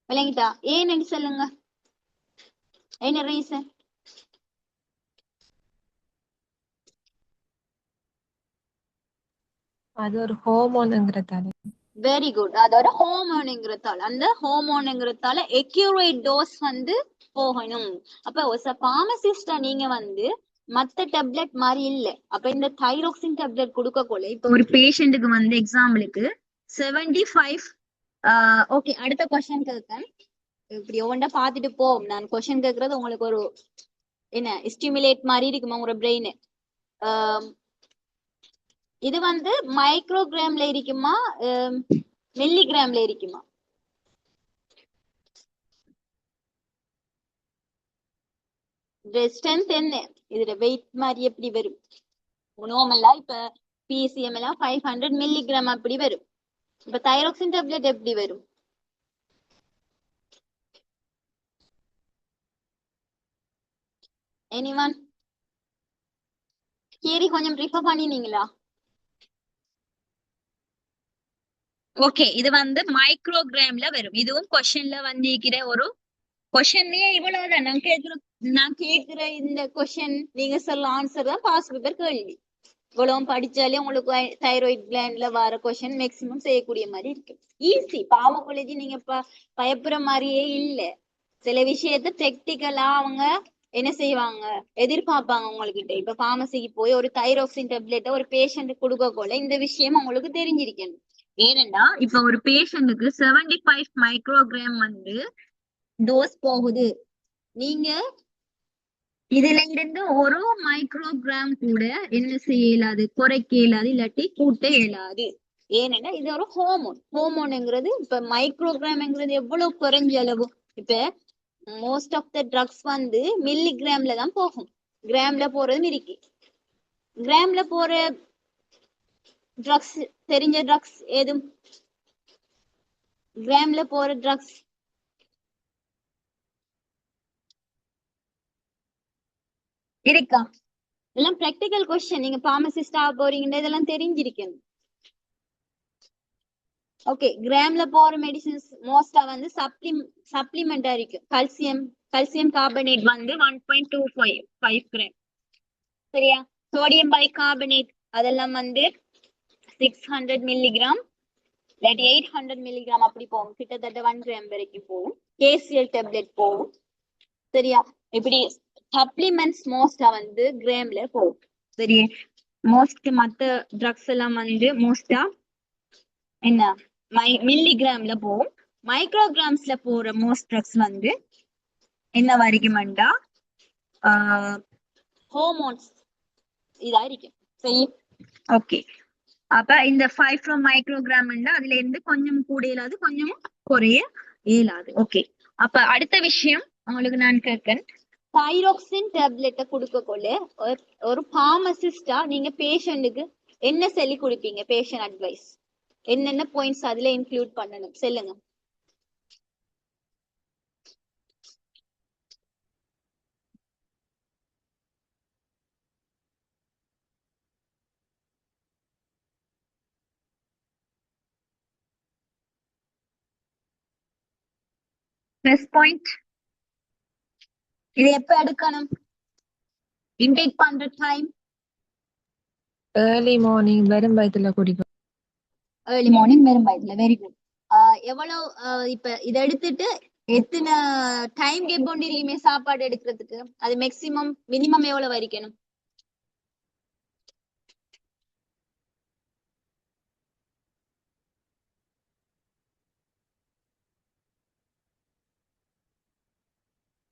Speaker 1: விளங்கிட்டா? ஏன்னு சொல்லுங்க, என்ன ரீசன்?
Speaker 2: அது ஒரு ஹோமோனுங்கிறதால.
Speaker 1: Very good. அதோட ஹோமோனுங்கிறதால, அந்த ஹோமோனுங்கிறதால எக்யூரேட் டோஸ் வந்து போகணும். அப்ப ஒரு பார்மசிஸ்டா நீங்க வந்து மத்த டேப்லெட் மாதிரி இல்ல. அப்ப இந்த தைரோக்சின் டேப்லெட் கொடுக்கக்குள்ள இப்ப ஒரு பேஷண்ட்டுக்கு வந்து எக்ஸாம்பிளுக்கு 75. ஓகே, அடுத்த கொஸ்டின் கேட்கேன். இப்படி ஒவ்வொன்றா பாத்துட்டு போவோம். நான் கொஸ்டின் கேட்கறது உங்களுக்கு ஒரு என்ன ஸ்டிமுலேட் மாதிரி இருக்குமா உங்களோட பிரெயின்? இது வந்து மைக்ரோகிராம்ல இருக்குமா மில்லிகிராம்ல இருக்குமா? ஸ்ட்ரென்த் என்ன? இதுல வெயிட் மாதிரி எப்படி வரும்? நார்மலா இப்ப பிசிஎம் எல்லாம் 500 மில்லிகிராம் அப்படி வரும். இப்ப தைரோக்சின் டேப்லெட் எப்படி வரும்? எனிவன் கேரி கொஞ்சம் ப்ரிஃபர் பண்ணினீங்களா? ஓகே, இது வந்து மைக்ரோகிராம்ல வரும். இதுவும் கொஸ்டின்ல வந்திருக்கிற ஒரு கொஸ்டின்லயே இவ்வளவுதான். நான் கேட்கிற இந்த கொஸ்டின் நீங்க சொல்ல ஆன்சர் தான் பாஸ் பேப்பர் கேள்வி. இவ்வளவு படிச்சாலே உங்களுக்கு தைராய்டு கிளாண்ட்ல வர கொஸ்டின் மேக்சிமம் செய்யக்கூடிய மாதிரி இருக்கு. ஈஸி. பார்மகாலஜி நீங்க பயப்படுற மாதிரியே இல்ல. சில விஷயத்த டெக்னிக்கலா அவங்க என்ன செய்வாங்க, எதிர்பார்ப்பாங்க உங்ககிட்ட. இப்ப பார்மசிக்கு போய் ஒரு தைரோக்சின் டேப்லெட்டை ஒரு பேஷண்ட் கொடுக்க போல இந்த விஷயம் உங்களுக்கு தெரிஞ்சிருக்கணும். ஏனென்றா இப்ப ஒரு பேஷண்ட்டுக்கு 75 மைக்ரோகிராம் வந்து டோஸ் போகுது. நீங்க இதுல இருந்து ஒரு மைக்ரோகிராம் கூட என்ன செய்ய இயலாது, குறைக்க இயலாது, இல்லாட்டி கூட்ட இயலாது. ஏனென்னா இது ஒரு ஹோமோனுங்கிறது. இப்ப மைக்ரோகிராம்ங்கிறது எவ்வளவு குறைஞ்ச அளவு. இப்ப மோஸ்ட் ஆஃப் த ட்ரக்ஸ் வந்து மில்லிகிராம்ல தான் போகும். கிராம்ல போறதும் இருக்கு. கிராம்ல போற ட்ரக்ஸ் தெரிஞ்ச ட்ரக்ஸ் ஏதும்? கிராம்ல போற ட்ரக்ஸ் இருக்கா? இதெல்லாம் பிராக்டிகல் கொஸ்டின். நீங்க பார்மசிஸ்ட் ஆக போறீங்கன்னா இதெல்லாம் தெரிஞ்சிருக்கணும். ஓகே, கிராம்ல போற மெடிசின்ஸ் மோஸ்டா வந்து சப்ளிமெண்டா இருக்கு. கல்சியம் கார்பனேட் வந்து 1.25 கிராம். சரியா? சோடியம் பைகார்பனேட் அதெல்லாம் வந்து 600 மில்லிகிராம் இல்லாட்டி 800 மில்லிகிராம் அப்படி போகும். கிட்டத்தட்ட 1 கிராம் வரைக்கும் போகும். கேசிஎல் டேப்லெட் போகும். சரியா? இப்படி சப்ளிமெண்ட்ஸ் மோஸ்டா வந்து கிராம்ல போகும். சரியா? மோஸ்ட் மத்த ட்ரக்ஸ் எல்லாம் வந்து மோஸ்டா என்ன மில்லிகிராம்ல போகும். மைக்ரோகிராம்ஸ்ல போற மோஸ்ட் ட்ரக்ஸ் வந்து என்ன வரைக்கும்டா ஹோமோன்ஸ் இதா இருக்கும். சரி, ஓகே. அப்ப இந்த 5 மைக்ரோகிராம் அதுல இருந்து கொஞ்சம் கூட இயலாது, கொஞ்சம் குறைய இயலாது. ஓகே, அப்ப அடுத்த விஷயம் உங்களுக்கு நான் கேட்கேன். தைரோக்சின் டேப்லெட்டை கொடுக்கக்குள்ள ஒரு பார்மசிஸ்டா நீங்க பேஷண்ட்டுக்கு என்ன சொல்லி கொடுப்பீங்க? பேஷண்ட் அட்வைஸ் என்னென்ன பாயிண்ட்ஸ் அதுல இன்க்ளூட் பண்ணணும் சொல்லுங்க. ஃபர்ஸ்ட் பாயிண்ட், இது எப்ப எடுக்கணும்? இன்டேக் பண்ற டைம்
Speaker 2: ஏர்லி மார்னிங் வெறும் வயித்துல குடிக்கும்.
Speaker 1: ஏர்லி மார்னிங் வெறும் வயித்துல. Very good. எவ்வளவு இப்ப இதை எடுத்துட்டு எத்தனை டைம் கேப் ஒன்றிலையுமே சாப்பாடு எடுக்கிறதுக்கு அது மேக்சிமம் மினிமம் எவ்வளவு வரைக்கணும்?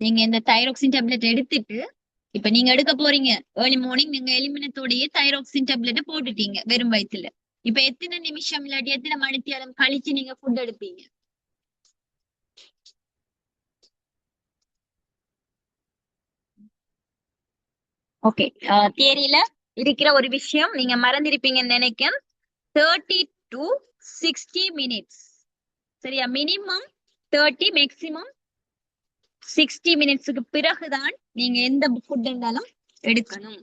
Speaker 1: நீங்க இந்த தைரோக்சின் டேப்லெட் எடுத்துட்டு இப்ப நீங்க எடுக்க போறீங்க ஏர்லி மார்னிங் நீங்க எலிமினத்தோடயே தைரோக்சின் டேப்லெட் போட்டுட்டீங்க வெறும் வயித்துல. இப்ப எத்தனை நிமிஷம் இல்லாட்டி எத்தனை மணித்தியாலம் கழிச்சு நீங்க ஃபுட் எடுப்பீங்க? ஓகே, தியரியில இருக்கிற ஒரு விஷயம் நீங்க மறந்திருப்பீங்கன்னு நினைக்கிறேன். 30 to 60 minutes. சரியா? மினிமம் 30, மேக்சிமம் 60 மினிட்ஸுக்கு பிறகுதான் நீங்க எந்த ஃபுட் இருந்தாலும் எடுக்கணும்.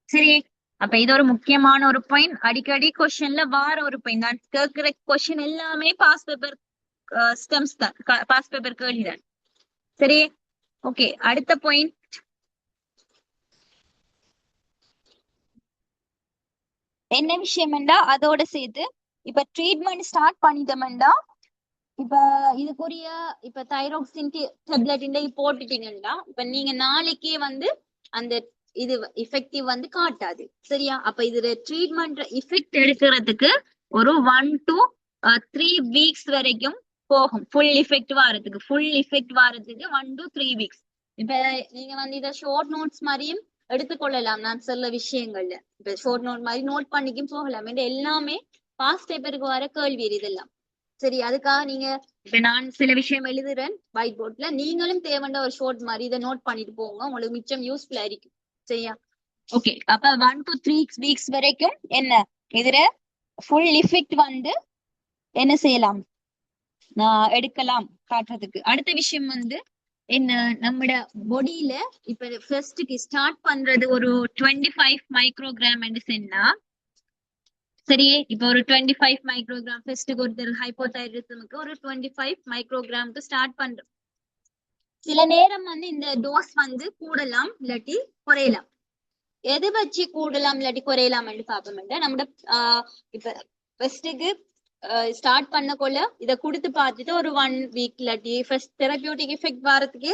Speaker 1: சரி, அப்ப இது ஒரு முக்கியமான ஒரு பாயிண்ட். அடிக்கடி கொஸ்டின்ல வார ஒரு பாயிண்ட். நான் கேட்கிற கொஸ்டின் எல்லாமே பாஸ் பேப்பர் ஸ்டெம்ஸ் தான், பாஸ் பேப்பர் கேள்வி தான். சரி, ஓகே. அடுத்த பாயிண்ட் என்ன விஷயம்டா, அதோட சேர்த்து இப்ப ட்ரீட்மெண்ட் ஸ்டார்ட் பண்ணிட்டோம்டா. இப்ப இதுக்குரிய இப்ப தைரோக்சின் டேப்லெட் இன்னைக்கு போட்டுட்டீங்கன்னா இப்ப நீங்க நாளைக்கே வந்து அந்த இது எஃபெக்டிவ் வந்து காட்டாது. சரியா? அப்ப இதுல ட்ரீட்மெண்ட் எஃபெக்ட் எடுக்கிறதுக்கு ஒரு 1 to 3 வீக்ஸ் வரைக்கும் போகும். ஃபுல் எஃபெக்ட் வாரத்துக்கு 1 to 3 வீக்ஸ். இப்ப நீங்க வந்து இத ஷார்ட் நோட்ஸ் மாதிரியும் எடுத்துக்கொள்ளலாம். நான் சொல்ல விஷயங்கள்ல இப்ப ஷார்ட் நோட் மாதிரி நோட் பண்ணிக்கும் போகலாம். எல்லாமே பாஸ் பேப்பருக்கு வர கேள்வி இதெல்லாம். சரி, அதுக்காக நீங்க இப்ப நான் சில விஷயம் எழுதுறேன் ஒயிட் போர்ட்ல, நீங்களும் தேவையான ஒரு ஷார்ட் மாதிரி இதை நோட் பண்ணிட்டு போங்க, உங்களுக்கு மிச்சம் யூஸ்ஃபுல்லா இருக்கும். சரியா? ஓகே, அப்ப 1 to 3 வீக்ஸ் வரைக்கும் என்ன இதுல ஃபுல் எஃபெக்ட் வந்து என்ன செய்யலாம், நான் எடுக்கலாம் காட்டுறதுக்கு. அடுத்த விஷயம் வந்து என்ன, நம்மட பொடியில இப்ப ஃபர்ஸ்ட்க்கு ஸ்டார்ட் பண்றது ஒரு 25 மைக்ரோகிராம் என்று சொன்னா, சரியே. இப்ப ஒரு 25 மைக்ரோகிராம் ஃபர்ஸ்ட்டுக்கு ஒருத்தர் ஹைப்போதைரிசமுக்கு ஒரு 25 மைக்ரோகிராமுக்கு ஸ்டார்ட் பண்றோம். சில நேரம் வந்து இந்த டோஸ் வந்து கூடலாம் இல்லாட்டி குறையலாம். எது வச்சு கூடலாம் இல்லாட்டி குறையலாம் பாப்போம்னா, நம்மட இப்ப ஃபர்ஸ்ட்டுக்கு ஸ்டார்ட் பண்ணக்குள்ள இதை கொடுத்து பார்த்துட்டு ஒரு 1 வீக் இல்லாட்டி ஃபர்ஸ்ட் தெரபியூட்டிக் எஃபெக்ட் வரதுக்கு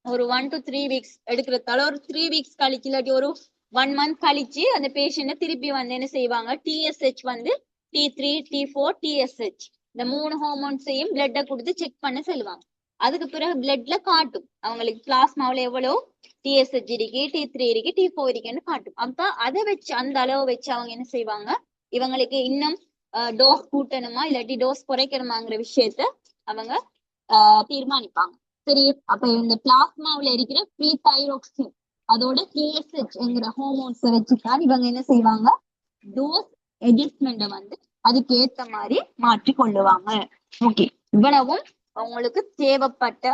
Speaker 1: ஒரு 1 to 3 வீக்ஸ் எடுக்கிறதால ஒரு 3 வீக்ஸ் கழிச்சு இல்லாட்டி ஒரு 1 மந்த் கழிச்சு அந்த பேஷண்ட திருப்பி வந்து என்ன செய்வாங்க, டிஎஸ்ஹெச் வந்து T3, T4, டிஎஸ்ஹெச் இந்த 3 ஹார்மோன்ஸையும் பிளட்டை கொடுத்து செக் பண்ண சொல்லுவாங்க. அதுக்கு பிறகு பிளட்ல காட்டும் அவங்களுக்கு பிளாஸ்மாவில எவ்வளவு டிஎஸ்ஹெச் இருக்கு, T3 இருக்கு, T4 இருக்குன்னு காட்டும். அப்ப அதை வச்சு அந்த அளவு வச்சு அவங்க என்ன செய்வாங்க, இவங்களுக்கு இன்னும் டோஸ் கூட்டணுமா இல்லாட்டி டோஸ் குறைக்கணுமாங்கிற விஷயத்த அவங்க தீர்மானிப்பாங்க. சரி, அப்ப இந்த பிளாஸ்மாவில இருக்கிற ஃப்ரீ தைரோக்சின் அதோட டிஎஸ்ஹெச் என்கிற ஹார்மோன்ஸை வச்சுதான் இவங்க என்ன செய்வாங்க, டோஸ் அட்ஜஸ்ட்மெண்ட்டை வந்து அதுக்கு ஏத்த மாதிரி மாற்றி கொள்ளுவாங்க. ஓகே, இவ்வளவும் உங்களுக்கு தேவைப்பட்ட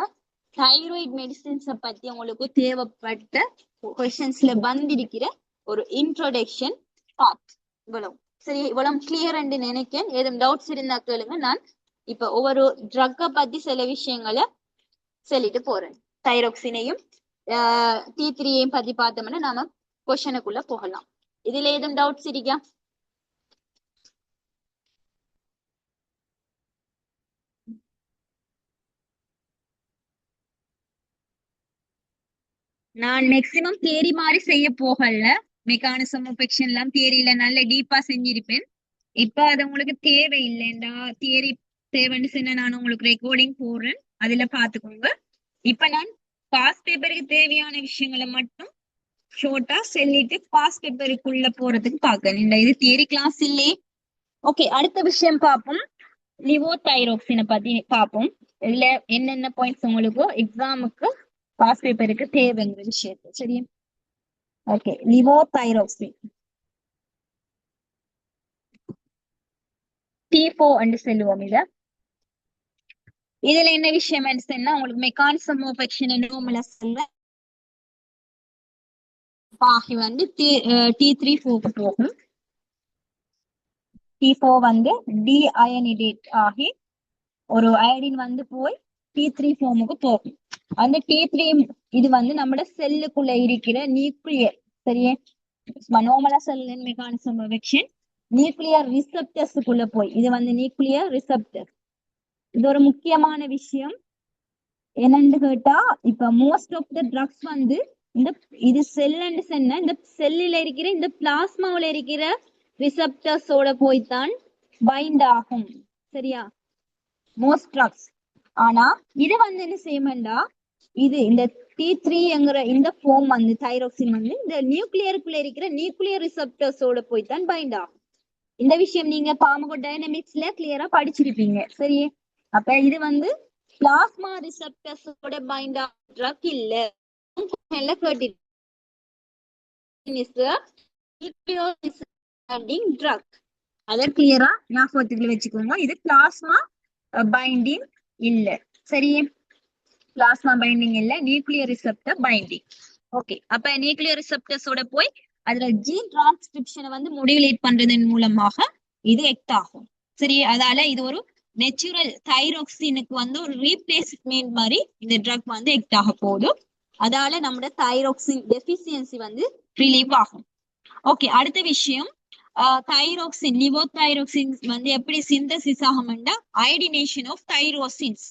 Speaker 1: தைராய்டு மெடிசின்ஸை பத்தி உங்களுக்கு தேவைப்பட்ட கொஸ்டின்ஸ்ல வந்திருக்கிற ஒரு இன்ட்ரோடக்ஷன் பார்ட். இவ்வளவு சரி, இவ்வளவு கிளியர் என்று நினைக்கிறேன். ஏதும் டவுட்ஸ் இருந்தா கேளுங்க. நான் இப்ப ஒவ்வொரு ட்ரக்கை பத்தி சில விஷயங்களை சொல்லிட்டு போறேன். தைரோக்சினையும் T3யையும் பத்தி பார்த்தோம்னா நாம கொஸ்டினுக்குள்ள போகலாம். இதுல ஏதும் டவுட்ஸ் இருக்கா? நான் மேக்சிமம் தியரி மாதிரி செய்ய போகல. மெக்கானிசம் ஆஃப் ஆக்ஷன் எல்லாம் தியரியில நல்ல டீப்பா செஞ்சிருப்பேன். இப்ப அது உங்களுக்கு தேவையில்லைண்டா, தியரி தேவைன்னு சொன்ன நான் உங்களுக்கு ரெக்கார்டிங் போடுறேன், அதுல பாத்துக்கோங்க. இப்ப நான் பாஸ் பேப்பருக்கு தேவையான விஷயங்களை மட்டும் ஷோர்ட்டா சொல்லிட்டு பாஸ் பேப்பருக்குள்ள போறதுக்கு பாக்கணும். இந்த இது தியரி கிளாஸ் இல்லையே. ஓகே, அடுத்த விஷயம் பார்ப்போம். லிவோதைரோக்சினை பத்தி பார்ப்போம். இதுல என்னென்ன பாயிண்ட்ஸ் உங்களுக்கு எக்ஸாமுக்கு பாஸ் பேப்பருக்கு தேவைங்கிற விஷயத்த. சரி, ஓகே. லிவோதைரோக்சின் T4 என்று சொல்லுவோம். இதுல என்ன விஷயம் சொன்னா, உங்களுக்கு மெக்கானிசம் ஆஃப் ஆக்ஷன் நார்மலா சொல்ல ஆகி வந்து T3 4க்கு போகும். T4 வந்து டீஅயனிடேட் ஆகி ஒரு அயடின் வந்து போய் T3 ஃபார்முக்கு போகும். அந்த T3 இது வந்து நம்ம செல்லுக்குள்ள இருக்கிற நியூக்ளியர், சரியே, நார்மலா செல் மெக்கானிசம் ஆஃப் ஆக்ஷன் நியூக்ளியர் ரிசப்டர்ஸுக்குள்ள போய் இது வந்து நியூக்ளியர் ரிசப்டர். இது ஒரு முக்கியமான விஷயம். என்னன்னு கேட்டா, இப்ப மோஸ்ட் ஆஃப் த ட்ரக்ஸ் வந்து இந்த இது செல்லுன்னு சொன்ன இந்த செல்லில் இருக்கிற இந்த பிளாஸ்மாவில இருக்கிற ரிசப்டர்ஸோட போய்தான் பைண்ட் ஆகும். சரியா? Most drugs. ஆனா இது வந்து என்ன செய்யும்டா, இது இந்த T3ங்கிற இந்த ஃபார்ம் வந்து தைரோக்சின் வந்து இந்த நியூக்ளியருக்குள்ள இருக்கிற நியூக்ளியர் ரிசெப்டர்ஸோட போய் தான் பைண்ட் ஆகும். இந்த விஷயம் நீங்க பார்மகோடைனமிக்ஸ்ல கிளியரா படிச்சிருப்பீங்க. சரி, அப்ப இது வந்து பிளாஸ்மா ரிசெப்டர்ஸோட பைண்ட் ஆகும் ட்ரக் இல்ல. ட்ரக் அத கிளியரா ஞாபகத்துக்குள்ள வச்சுக்கோங்க. இது பிளாஸ்மா பைண்டிங் இல்ல. சரி, பிளாஸ்மா பைண்டிங் இல்ல, நியூக்ளியர் ரிசெப்டர் பைண்டிங். ஓகே, அப்ப நியூக்ளியர் ரிசெப்டர்ஸோட போய் அதுல ஜீன் டிரான்ஸ்கிரிப்ஷனை வந்து மாடுலேட் பண்றதன் மூலமாக இது எக்ட் ஆகும். சரி, அதால இது ஒரு நேச்சுரல் தைரோக்சினுக்கு வந்து ஒரு ரீப்ளேஸ்மெண்ட் மாதிரி இந்த ட்ரக் வந்து எக்ட் ஆக போதும். அதால நம்மளோட தைரோக்சின் டெஃபிசியன்சி வந்து ரிலீவ் ஆகும். ஓகே, அடுத்த விஷயம் தைரோக்சின் லிவோதைரோக்சின் வந்து எப்படி சிந்தசிஸ் ஆகும்னா அயோடினேஷன் ஆஃப் தைரோசின்ஸ்.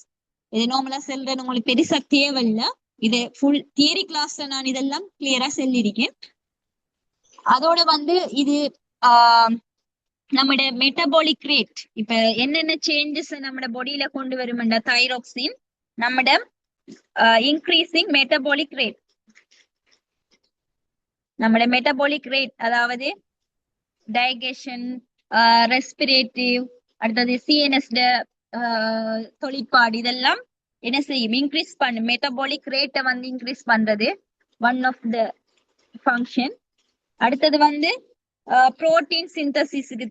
Speaker 1: இது நார்மலா சொல்றது உங்களுக்கு பெருசா தேவையில்ல. இது ஃபுல் தியரி கிளாஸ்ல நான் இதெல்லாம் கிளியரா சொல்லியிருக்கேன். அதோட வந்து இது நம்மட மெட்டபாலிக் ரேட் இப்ப என்னென்ன சேஞ்சஸ் நம்மட பாடியில கொண்டு வரும்னா தைரோக்சின் நம்மட இன்க்ரீசிங் மெட்டபாலிக் ரேட். நம்மட மெட்டபாலிக் ரேட் அதாவது டைஜஷன், ரெஸ்பிரேட்டிவ், அடுத்தது சிஎன்எஸ் தொழிற்பாடு இதெல்லாம் என்ன செய்யும்? இன்க்ரீஸ் பண்ணு. மெட்டபாலிக் ரேட்டை வந்து இன்க்ரீஸ் பண்றது ஒன் ஆஃப் த ஃபங்க்ஷன். அடுத்தது வந்து புரோட்டீன் சிந்தசிஸுக்கு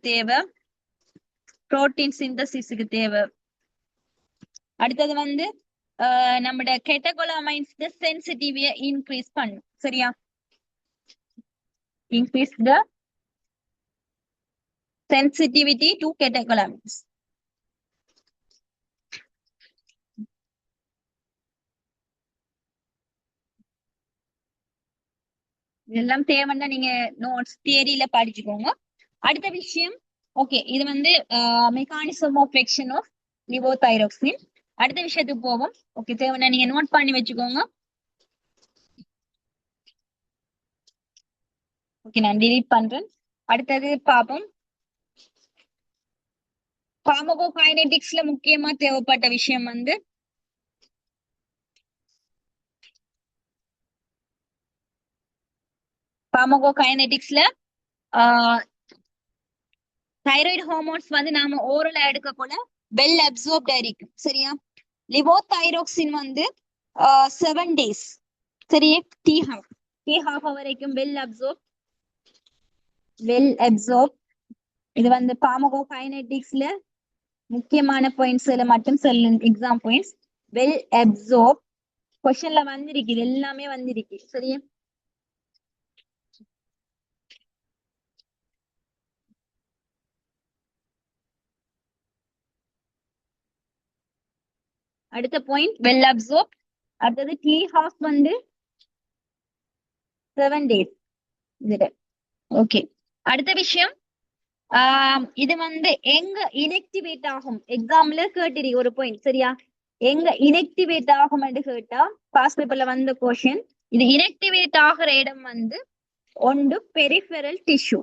Speaker 1: தேவை. அடுத்தது வந்து நம்மட கேட்டகோலாமைன்ஸ் சென்சிட்டிவிட்டியை இன்க்ரீஸ் பண்ணும். சரியா, increase the sensitivity to catecholamines. இதெல்லாம் தேவைன்னா நீங்க நோட்ஸ் தியரியில படிச்சுக்கோங்க. அடுத்த விஷயம், ஓகே, இது வந்து மெக்கானிசம் ஆஃப் ஆக்ஷன் ஆஃப் லிவோதைரோக்சின். அடுத்த விஷயத்துக்கு போவோம். ஓகே, தேவைன்னா நீங்க நோட் பண்ணி வச்சுக்கோங்க. ஓகே, நான் டிலீட் பண்றேன். அடுத்தது பார்ப்போம். பார்மகோகைனெடிக்ஸ்ல முக்கியமா தேவைப்பட்ட விஷயம் வந்து பார்மகோகைனெடிக்ஸ்ல தைராய்டு ஹார்மோன்ஸ் வந்து நாம ஓரலா எடுக்கக்கூட வெல் அப்சர்ப்ட் ஆയിരിக்கும். சரியா, லிவோதைரோக்சின் வந்து 7 days. சரி, T half வரைக்கும் வெல் அப்சர்ப். இது வந்து பார்மகோகைனெடிக்ஸ்ல முக்கியமான பாயிண்ட்ஸ்ல மட்டும் சொல்லுங்க. எக்ஸாம் பாயிண்ட்ஸ் வெல் அப்சர்ப் क्वेश्चनல வந்திருக்கு, இது எல்லாமே வந்திருக்கு. சரியா, அடுத்த பாயிண்ட் வெல் அப்சர்ப். அடுத்தது T half வந்து 7 days. இதுல ஓகே. அடுத்த விஷயம், இது வந்து எங்க இனெக்டிவேட் ஆகும்? எக்ஸாம்ல கேட்டிரி ஒரு பாயிண்ட். சரியா, எங்க இனெக்டிவேட் ஆகும் என்று கேட்டா பாஸ் பேப்பர்ல வந்த क्वेश्चन. இது இனெக்டிவேட் ஆகிற இடம் வந்து ஒன்று பெரிஃபெரல் டிஷ்யூ.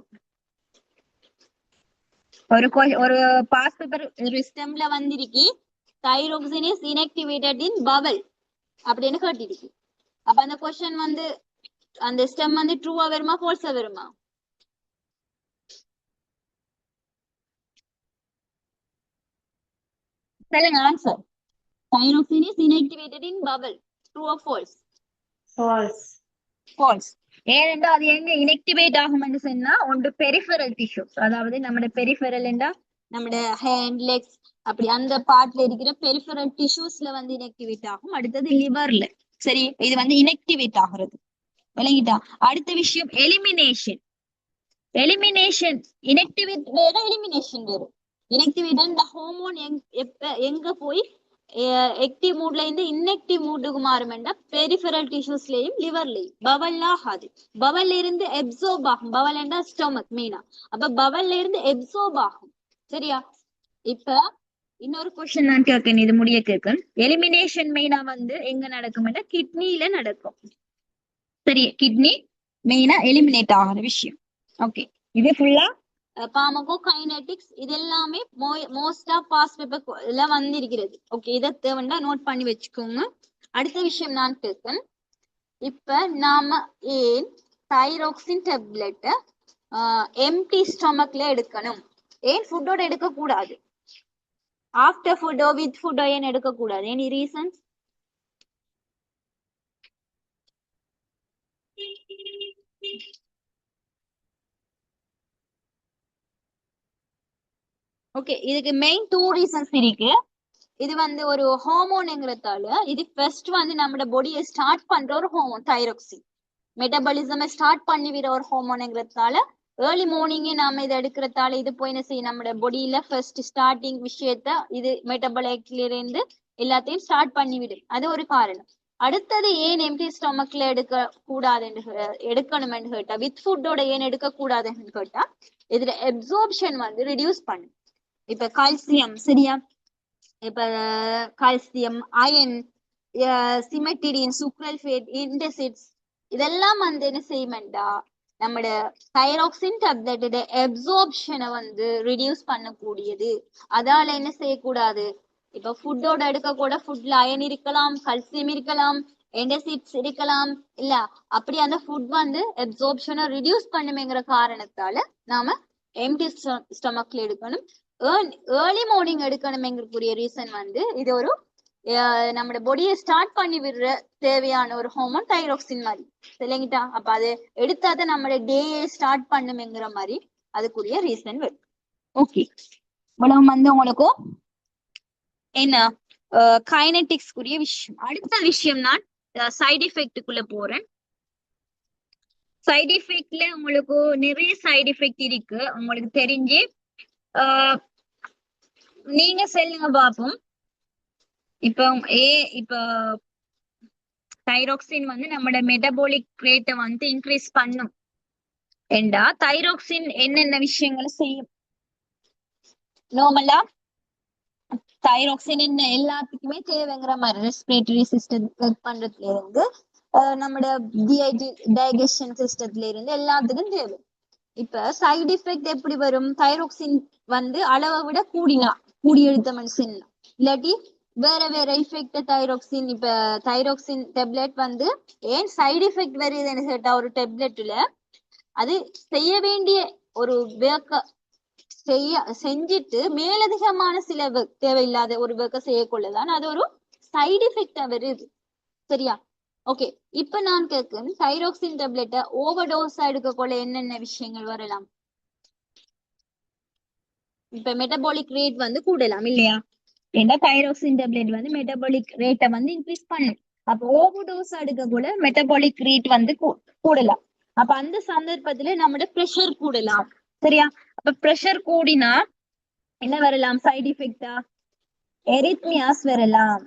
Speaker 1: ஒரு பாஸ் பேப்பர் ஸ்டெம்ல வந்திருக்கு தைரோக்சின் இஸ் இனெக்டிவேட்டட் இன் பவல் அப்படின்னு கேட்டிருக்கு. அப்ப அந்த क्वेश्चन வந்து அந்த ஸ்டெம் வந்து ட்ரூவா வருமா ஃபால்ஸா வருமா? சொல்லுங்க answer. Thyroxine is inactivated in bowel. True or false? False. ஏனென்றா அது எங்க இனெக்டிவேட் ஆகும்னு சொன்னா ஒன்று பெரிஃபெரல் டிஷ்யூஸ், அதாவது நம்மட பெரிஃபெரல் என்றா நம்மட ஹேண்ட் லெக்ஸ் அப்படி அந்த பார்ட்ல இருக்கிற பெரிஃபெரல் டிஷ்யூஸ்ல வந்து இனெக்டிவேட் ஆகும். அடுத்தது லிவர்ல. சரி, இது வந்து இனெக்டிவேட் ஆகுறது விளங்கிட்டா. அடுத்த விஷயம் எலிமினேஷன். இனெக்டிவேட் வேற, எலிமினேஷன் வேற. இனெக்டிவேட் அந்த ஹார்மோன் எங்க போய் ஆக்டிவ் மூட்ல இருந்து இன்ஆக்டிவ் மூடுக்கு மாறுமெண்டா பெரிஃபெரல் டிஷ்யூஸ்லயும் லிவர்லயும். பவல்ல ஆகாது. பவல்ல இருந்து அப்சர்ப் ஆகும். பவல் என்றா ஸ்டொமக் மெயினா. அப்ப பவல்ல இருந்து அப்சர்ப் ஆகும். சரியா, இப்ப இன்னொரு क्वेश्चन நான் கேட்கேன், இது முடிய கேட்கேன். எலிமினேஷன் மெயினா வந்து எங்க நடக்கும்னா கிட்னில நடக்கும். சரி, கிட்னி மெயினா எலிமினேட் ஆகிற விஷயம். ஓகே, இது ஃபுல்லா பார்மகோகைனெடிக்ஸ். இது எல்லாமே மோஸ்டா பாஸ் பேப்பர்ல வந்திருக்கிறது. ஓகே, இதை தேவைண்டா நோட் பண்ணி வச்சுக்கோங்க. அடுத்த விஷயம் நான் கேட்பேன், இப்ப நாம ஏன் தைராக்சின் டேப்லெட்டை எம்டி ஸ்டொமக்ல எடுக்கணும்? ஏன் ஃபுட்டோட எடுக்க கூடாது? ஆஃப்டர் ஃபுட்டோ வித் ஃபுட்டோ ஏன் எடுக்க கூடாது? Any reasons? ஓகே, இதுக்கு மெயின் 2 ரீசன்ஸ் இருக்கு. இது வந்து ஒரு ஹார்மோன்ங்கிறதால, இது ஃபர்ஸ்ட் வந்து நம்மளோட பாடியை ஸ்டார்ட் பண்ற ஒரு ஹார்மோன் தைராக்சின். மெட்டபாலிசமை ஸ்டார்ட் பண்ணி விட ஒரு ஹார்மோன்ங்கிறதால ஏர்லி மார்னிங்கே நாம இதை எடுக்கிறதால இது போய் என்ன செய்யும், நம்மளோட பாடியில ஃபர்ஸ்ட் ஸ்டார்டிங் விஷயத்த இது மெட்டபாலிக்ல இருந்து எல்லாத்தையும் ஸ்டார்ட் பண்ணி விடும். அது ஒரு காரணம். அடுத்தது ஏன் எம்டி ஸ்டொமக்ல எடுக்கணும்னு கேட்டா, வித் ஃபுட்டோட ஏன் எடுக்க கூடாதுன்னு கேட்டா, இதுல அப்சார்ப்ஷன் வந்து ரிடியூஸ் பண்ணும். இப்ப கால்சியம், சரியா, இப்ப கால்சியம், அயன், சிமெட்டிடின், சுக்ரல்ஃபேட், இண்டசிட்ஸ், இதெல்லாம் வந்து என்ன செய்யுமெண்டா நம்மட தைராக்சின் டேப்லெட்டோட அப்சார்ப்ஷனை வந்து ரிடியூஸ் பண்ணக்கூடியது. அதால என்ன செய்யக்கூடாது, இப்ப ஃபுட்டோட எடுக்க கூட ஃபுட்ல அயன் இருக்கலாம், கல்சியம் இருக்கலாம், எண்டசிட்ஸ் இருக்கலாம், இல்ல அப்படி அந்த ஃபுட் வந்து அப்சார்ப்ஷனை ரிடியூஸ் பண்ணுமேங்கிற காரணத்தால நாம எம்டி ஸ்டொமக்ல எடுக்கணும். ஏர்லி மார்னிங் எடுக்கணுமேங்கக்கூடிய ரீசன் வந்து இது ஒரு நம்மளோட பாடியை ஸ்டார்ட் பண்ணி விடுற தேவையான ஒரு ஹார்மோன் தைராக்சின் மாதிரி, சரிங்களா? அப்ப அது எடுத்தாத நம்மளோட டேயை ஸ்டார்ட் பண்ணுமேங்கிற மாதிரி அதுக்குரிய ரீசன் வரும். ஓகே, இவ்வளவு வந்து உங்களுக்கும் என்ன கைனடிக்ஸ்க்குரிய விஷயம். அடுத்த விஷயம் நான் சைடு எஃபெக்டுக்குள்ள போறேன். சைடு எஃபெக்ட்ல உங்களுக்கு நிறைய சைடு எஃபெக்ட் இருக்கு, உங்களுக்கு தெரிஞ்சு நீங்க சொல்லுங்க பாப்போம். இப்ப தைராக்சின் வந்து நம்மளோட மெட்டபாலிக் ரேட்டை வந்து இன்க்ரீஸ் பண்ணும் என்றா தைராக்சின் என்னென்ன விஷயங்களை செய்யும்? நார்மலா தைராக்சின் என்ன எல்லாத்துக்குமே தேவைங்கிற மாதிரி ரெஸ்பிரேட்டரி சிஸ்டம் ஒர்க் பண்றதுல இருந்து நம்மளோட டைஜஷன் சிஸ்டத்துல இருந்து எல்லாத்துக்கும் தேவை. இப்ப சைடு எஃபெக்ட் எப்படி வரும்? தைராக்சின் வந்து அளவை விட கூடி எடுத்த மனுஷன், இல்லாட்டி வேற வேற எஃபெக்ட் தைராக்சின். இப்ப தைராக்சின் டேப்லெட் வந்து ஏன் சைடு எஃபெக்ட் வருதுன்னு கேட்டா, ஒரு டேப்லெட்ல அது செய்ய வேண்டிய ஒரு வேக்க செஞ்சுட்டு மேலதிகமான சில தேவையில்லாத ஒரு வேக்க செய்யக்கொள்ளதான் அது ஒரு சைடு எஃபெக்டா வருது, சரியா? ஓகே, இப்ப நான் கேட்கும் தைராக்சின் டேப்லெட்டை ஓவர் டோஸா எடுக்கக்குள்ள என்னென்ன விஷயங்கள் வரலாம்? இப்ப மெட்டபாலிக் ரேட் வந்து கூடலாம் இல்லையா? ஏன்னா தைராக்சின் டேப்லெட் வந்து மெட்டபாலிக் ரேட்டை வந்து இன்க்ரீஸ் பண்ணும். அப்ப ஓவர் டோஸ் எடுக்கக்குள்ள மெட்டபாலிக் ரேட் வந்து கூடலாம். அப்ப அந்த சந்தர்ப்பத்துல நம்மளோட ப்ரெஷர் கூடலாம், சரியா? அப்ப ப்ரெஷர் கூடினா என்ன வரலாம் சைடு எஃபெக்டா? எரித்மியாஸ் வரலாம்.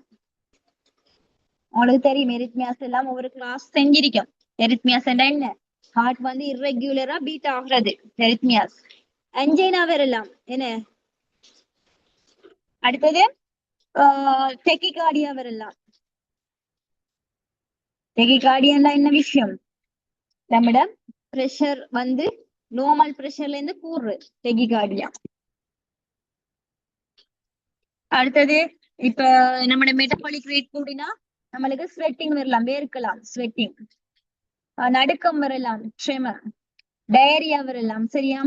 Speaker 1: உங்களுக்கு தெரியும் எரித்மியாஸ் எல்லாம் ஒவ்வொரு கிளாஸ் செஞ்சிருக்கோம். எரித்மியாஸ் என்ன? ஹார்ட் வந்து இர்ரெகுலரா பீட் ஆகுறது எரித்மியாஸ். அஞ்சைனா வரலாம். என்ன அடுத்தது? டெக்கிகார்டியா வரலாம். டெக்கிகார்டியா என்ன விஷயம்? நம்மட பிரஷர் வந்து நார்மல் பிரஷர்ல இருந்து கூடுறது டெக்கிகார்டியா. அடுத்தது இப்ப நம்மட மெட்டபாலிக் ரேட் கூடினா நம்மளுக்கு ஸ்வெட்டிங் வரலாம், வேர்க்கலாம், ஸ்வெட்டிங், நடுக்கம் வரலாம், ட்ரெமர், டயரியா வரலாம், சரியா?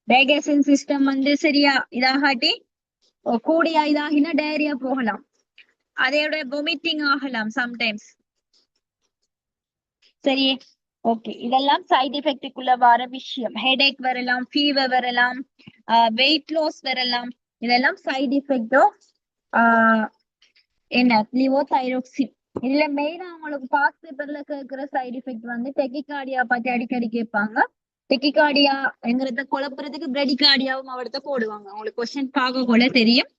Speaker 1: டைஜஷன் சிஸ்டம் வந்து சரியா இதாகாட்டி கூடியா இதாகினா டயரியா போகலாம். அதையோட வொமிட்டிங் ஆகலாம் சம்டைம்ஸ், சரி? ஓகே, இதெல்லாம் சைடு எஃபெக்டுக்குள்ள வர விஷயம். ஹெடேக் வரலாம், ஃபீவர் வரலாம், வெயிட் லாஸ் வரலாம். இதெல்லாம் சைடு எஃபெக்டோ என்ன லிவோதைராக்சின். இதுல மெயினா உங்களுக்கு பாஸ் பேப்பர்ல கேட்கிற சைடு எஃபெக்ட் வந்து டெக்கிகார்டியா பத்தி அடிக்கடி கேட்பாங்க. டெக்கிகார்டியாங்கிறத குழப்பறதுக்கு பிரெடிகார்டியாவும் அவர்த்த போடுவாங்க. உங்களுக்கு கொஸ்டின் பார்க்க கூட தெரியும்.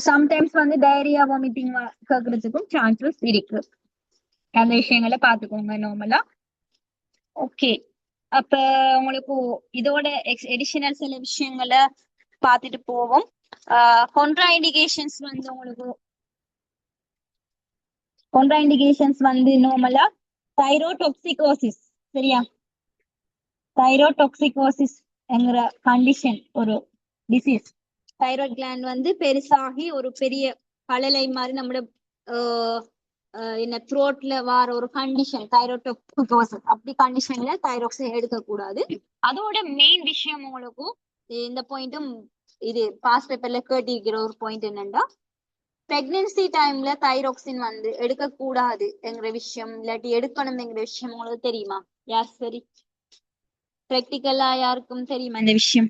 Speaker 1: சம்டைம்ஸ் வந்து டயரியா வாமிட்டிங் கேட்கறதுக்கும் சான்சஸ் இருக்கு. அந்த விஷயங்களை பாத்துக்கோங்க நார்மலா. ஓகே, அப்ப உங்களுக்கு இதோட எடிஷனல் சில விஷயங்களை பார்த்துட்டு போவோம். கொன்ட்ராஇண்டிகேஷன்ஸ் வந்து உங்களுக்கு கொன்ட்ராஇண்டிகேஷன்ஸ் வந்து நார்மலா தைரோடாக்சிகோசிஸ், சரியா? தைரோடாக்சிகோசிஸ் என்கிற கண்டிஷன் ஒரு டிசீஸ். தைராய்ட் கிளாண்ட் வந்து பெருசாகி ஒரு பெரிய பழலை மாதிரி நம்மளோட என்ன த்ரோட்ல வார ஒரு கண்டிஷன் தைரோட்டோசிஸ் அப்படி கண்டிஷன்ல தைராக்சைடு எடுக்கக்கூடாது. அதோட மெயின் விஷயம் உங்களுக்கு இந்த பாயிண்ட்டும் இது பாஸ் பேப்பர்ல கேட்டிருக்கிற ஒரு பாயிண்ட் என்னன்னா பிரெக்னன்சி டைம்ல தைராக்சின் வந்து எடுக்கக்கூடாது என்கிற விஷயம் இல்லாட்டி எடுக்கணும்ங்கிற விஷயம் உங்களுக்கு தெரியுமா? யார் சரி பிராக்டிக்கலா யாருக்கும் தெரியுமா இந்த விஷயம்?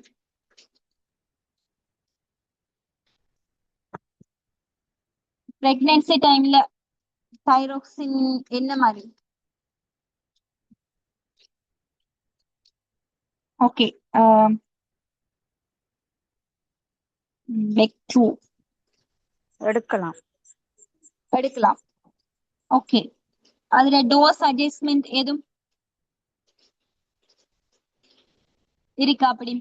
Speaker 1: பிரெக்னன்சி டைம்ல தைராக்சின் என்ன மாதிரி? ஓகே, பெக் டூ எடுக்கலாம் எடுக்கலாம். ஓகே, அதுல டோஸ் அட்ஜஸ்ட்மெண்ட் எதுவும் இருக்கா? அப்படி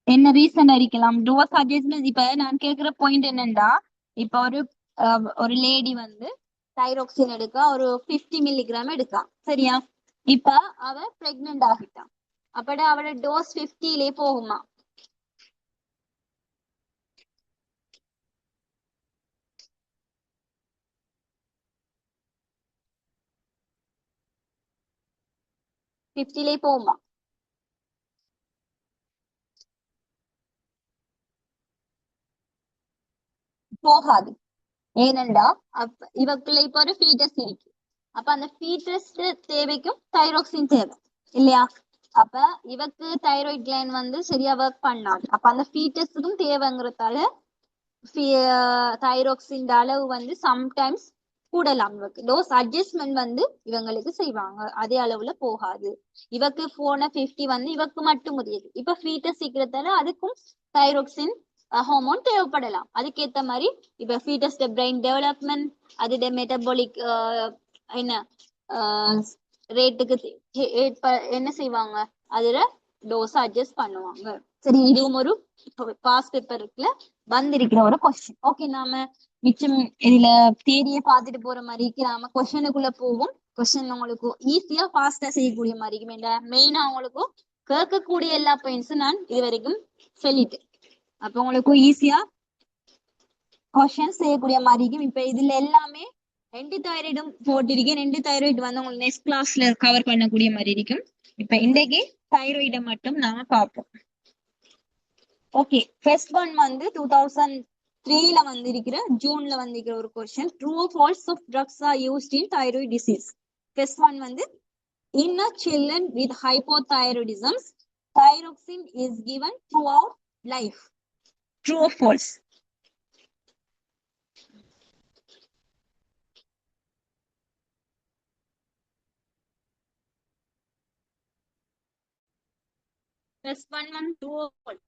Speaker 1: என்ன ரீசன் இருக்கலாம்? டோஸ் அட்ஜஸ்ட்மெண்ட் இப்ப நான் கேக்குற பாயிண்ட் என்னன்னா, இப்ப ஒரு லேடி வந்து தைராக்சின் எடுக்க ஒரு 50 மில்லிகிராம் எடுக்கா, சரியா? இப்ப அவ பிரெக்னென்ட் ஆகிட்டான். அப்பட அவளோட டோஸ் 50லே போகுமா? ஃபிஃப்டிலே போகுமா? போகாது. ஏனென்றா இவக்குள்ள இப்ப ஒரு ஃபீட்டஸ் இருக்கு. அப்ப அந்த ஃபீட்டஸ் தேவைக்கும் தைராக்சின் தேவை இல்லையா? அப்ப இவக்கு தைராய்ட் கிளாண்ட் வந்து சரியா ஒர்க் பண்ணாது. அப்ப அந்த ஃபீட்டஸுக்கும் தேவைங்கிறதால தைராக்சின் அளவு வந்து சம்டைம்ஸ் கூடலாம். இவக்கு டோஸ் அட்ஜஸ்ட்மெண்ட் வந்து இவங்களுக்கு செய்வாங்க, அதே அளவுல போகாது. இவக்கு 450 வந்து இவக்கு மட்டும் முடியுது. இப்ப ஃபீட்டஸ் சீக்கிரத்தால அதுக்கும் தைராக்சின் ஹார்மோன் தேவைப்படலாம். அதுக்கேத்த மாதிரி இப்ப ஃபீட்டஸ் பிரெயின் டெவலப்மெண்ட் அதோட மெட்டபாலிக் என்ன ரேட்டுக்கு என்ன செய்வாங்க, அதுல டோஸ் அட்ஜஸ்ட் பண்ணுவாங்க. சரி, இதுவும் ஒரு பாஸ் பேப்பருக்குல வந்திருக்கிற ஒரு கொஸ்டின். ஓகே, நாம மிச்சம் இதுல தேடிய பார்த்துட்டு போற மாதிரிக்கு நாம கொஸ்டினுக்குள்ள போவோம். கொஸ்டின் உங்களுக்கு ஈஸியா ஃபாஸ்டா செய்யக்கூடிய மாதிரி மெயினா உங்களுக்கு கேட்கக்கூடிய எல்லா பாயிண்ட்ஸும் நான் இது வரைக்கும் சொல்லிட்டேன். அப்ப உங்களுக்கு ஈஸியா கொஸ்டின் செய்யக்கூடிய மாதிரி இருக்கும். இப்ப இதுல எல்லாமே 2 தைராய்டும் போட்டிருக்கேன். 2 தைராய்டு வந்து உங்களுக்கு நெக்ஸ்ட் கிளாஸ்ல கவர் பண்ணக்கூடிய மாதிரி இருக்கும். இப்ப இன்றைக்கு தைராய்டை மட்டும் நாம பார்ப்போம். ஓகே, ஃபர்ஸ்ட் ஒன் வந்து 2003ல வந்திருக்கிற ஜூன்ல வந்திருக்கிற ஒரு question. True or false of drugs are used in thyroid disease. First one வந்து in a children with hypothyroidism thyroxine is given throughout life. True or false? First one true or false?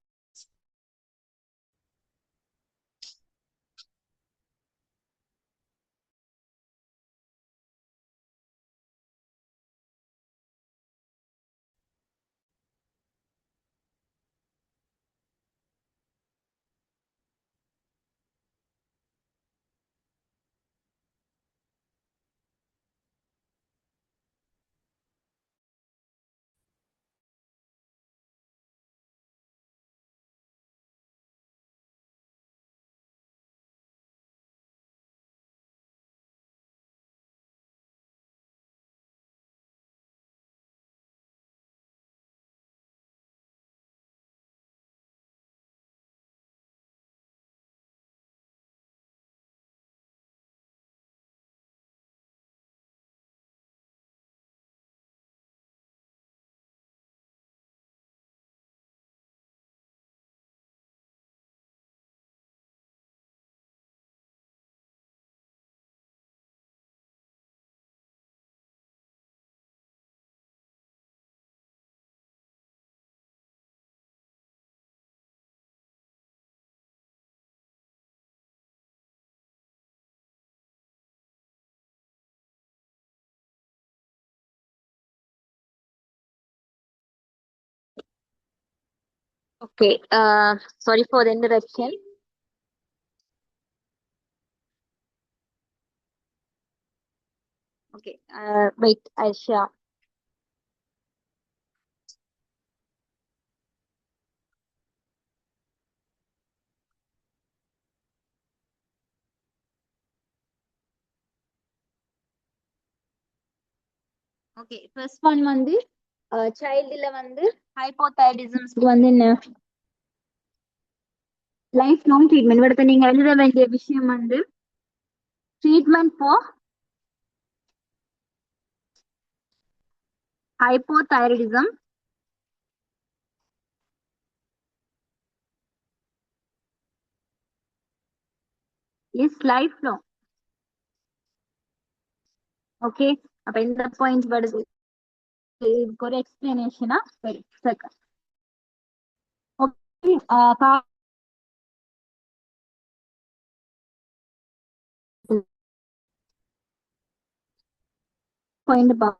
Speaker 1: Okay, sorry for the interruption. Okay, wait, Aisha. Okay, first one வந்து சைல்டுல வந்து ஹைப்போதைராய்டிசம்ஸ்க்கு வந்து என்ன life long treatment. அடுத்து நீங்க எழுத வேண்டிய விஷயம் வந்து treatment for hypothyroidism is lifelong. Okay, அப்ப இந்த பாயிண்ட் வருது. இதுக்கு ஒரு எக்ஸ்பிளனேஷனா சரி செகண்ட். ஓகே, பாயிண்ட் பா.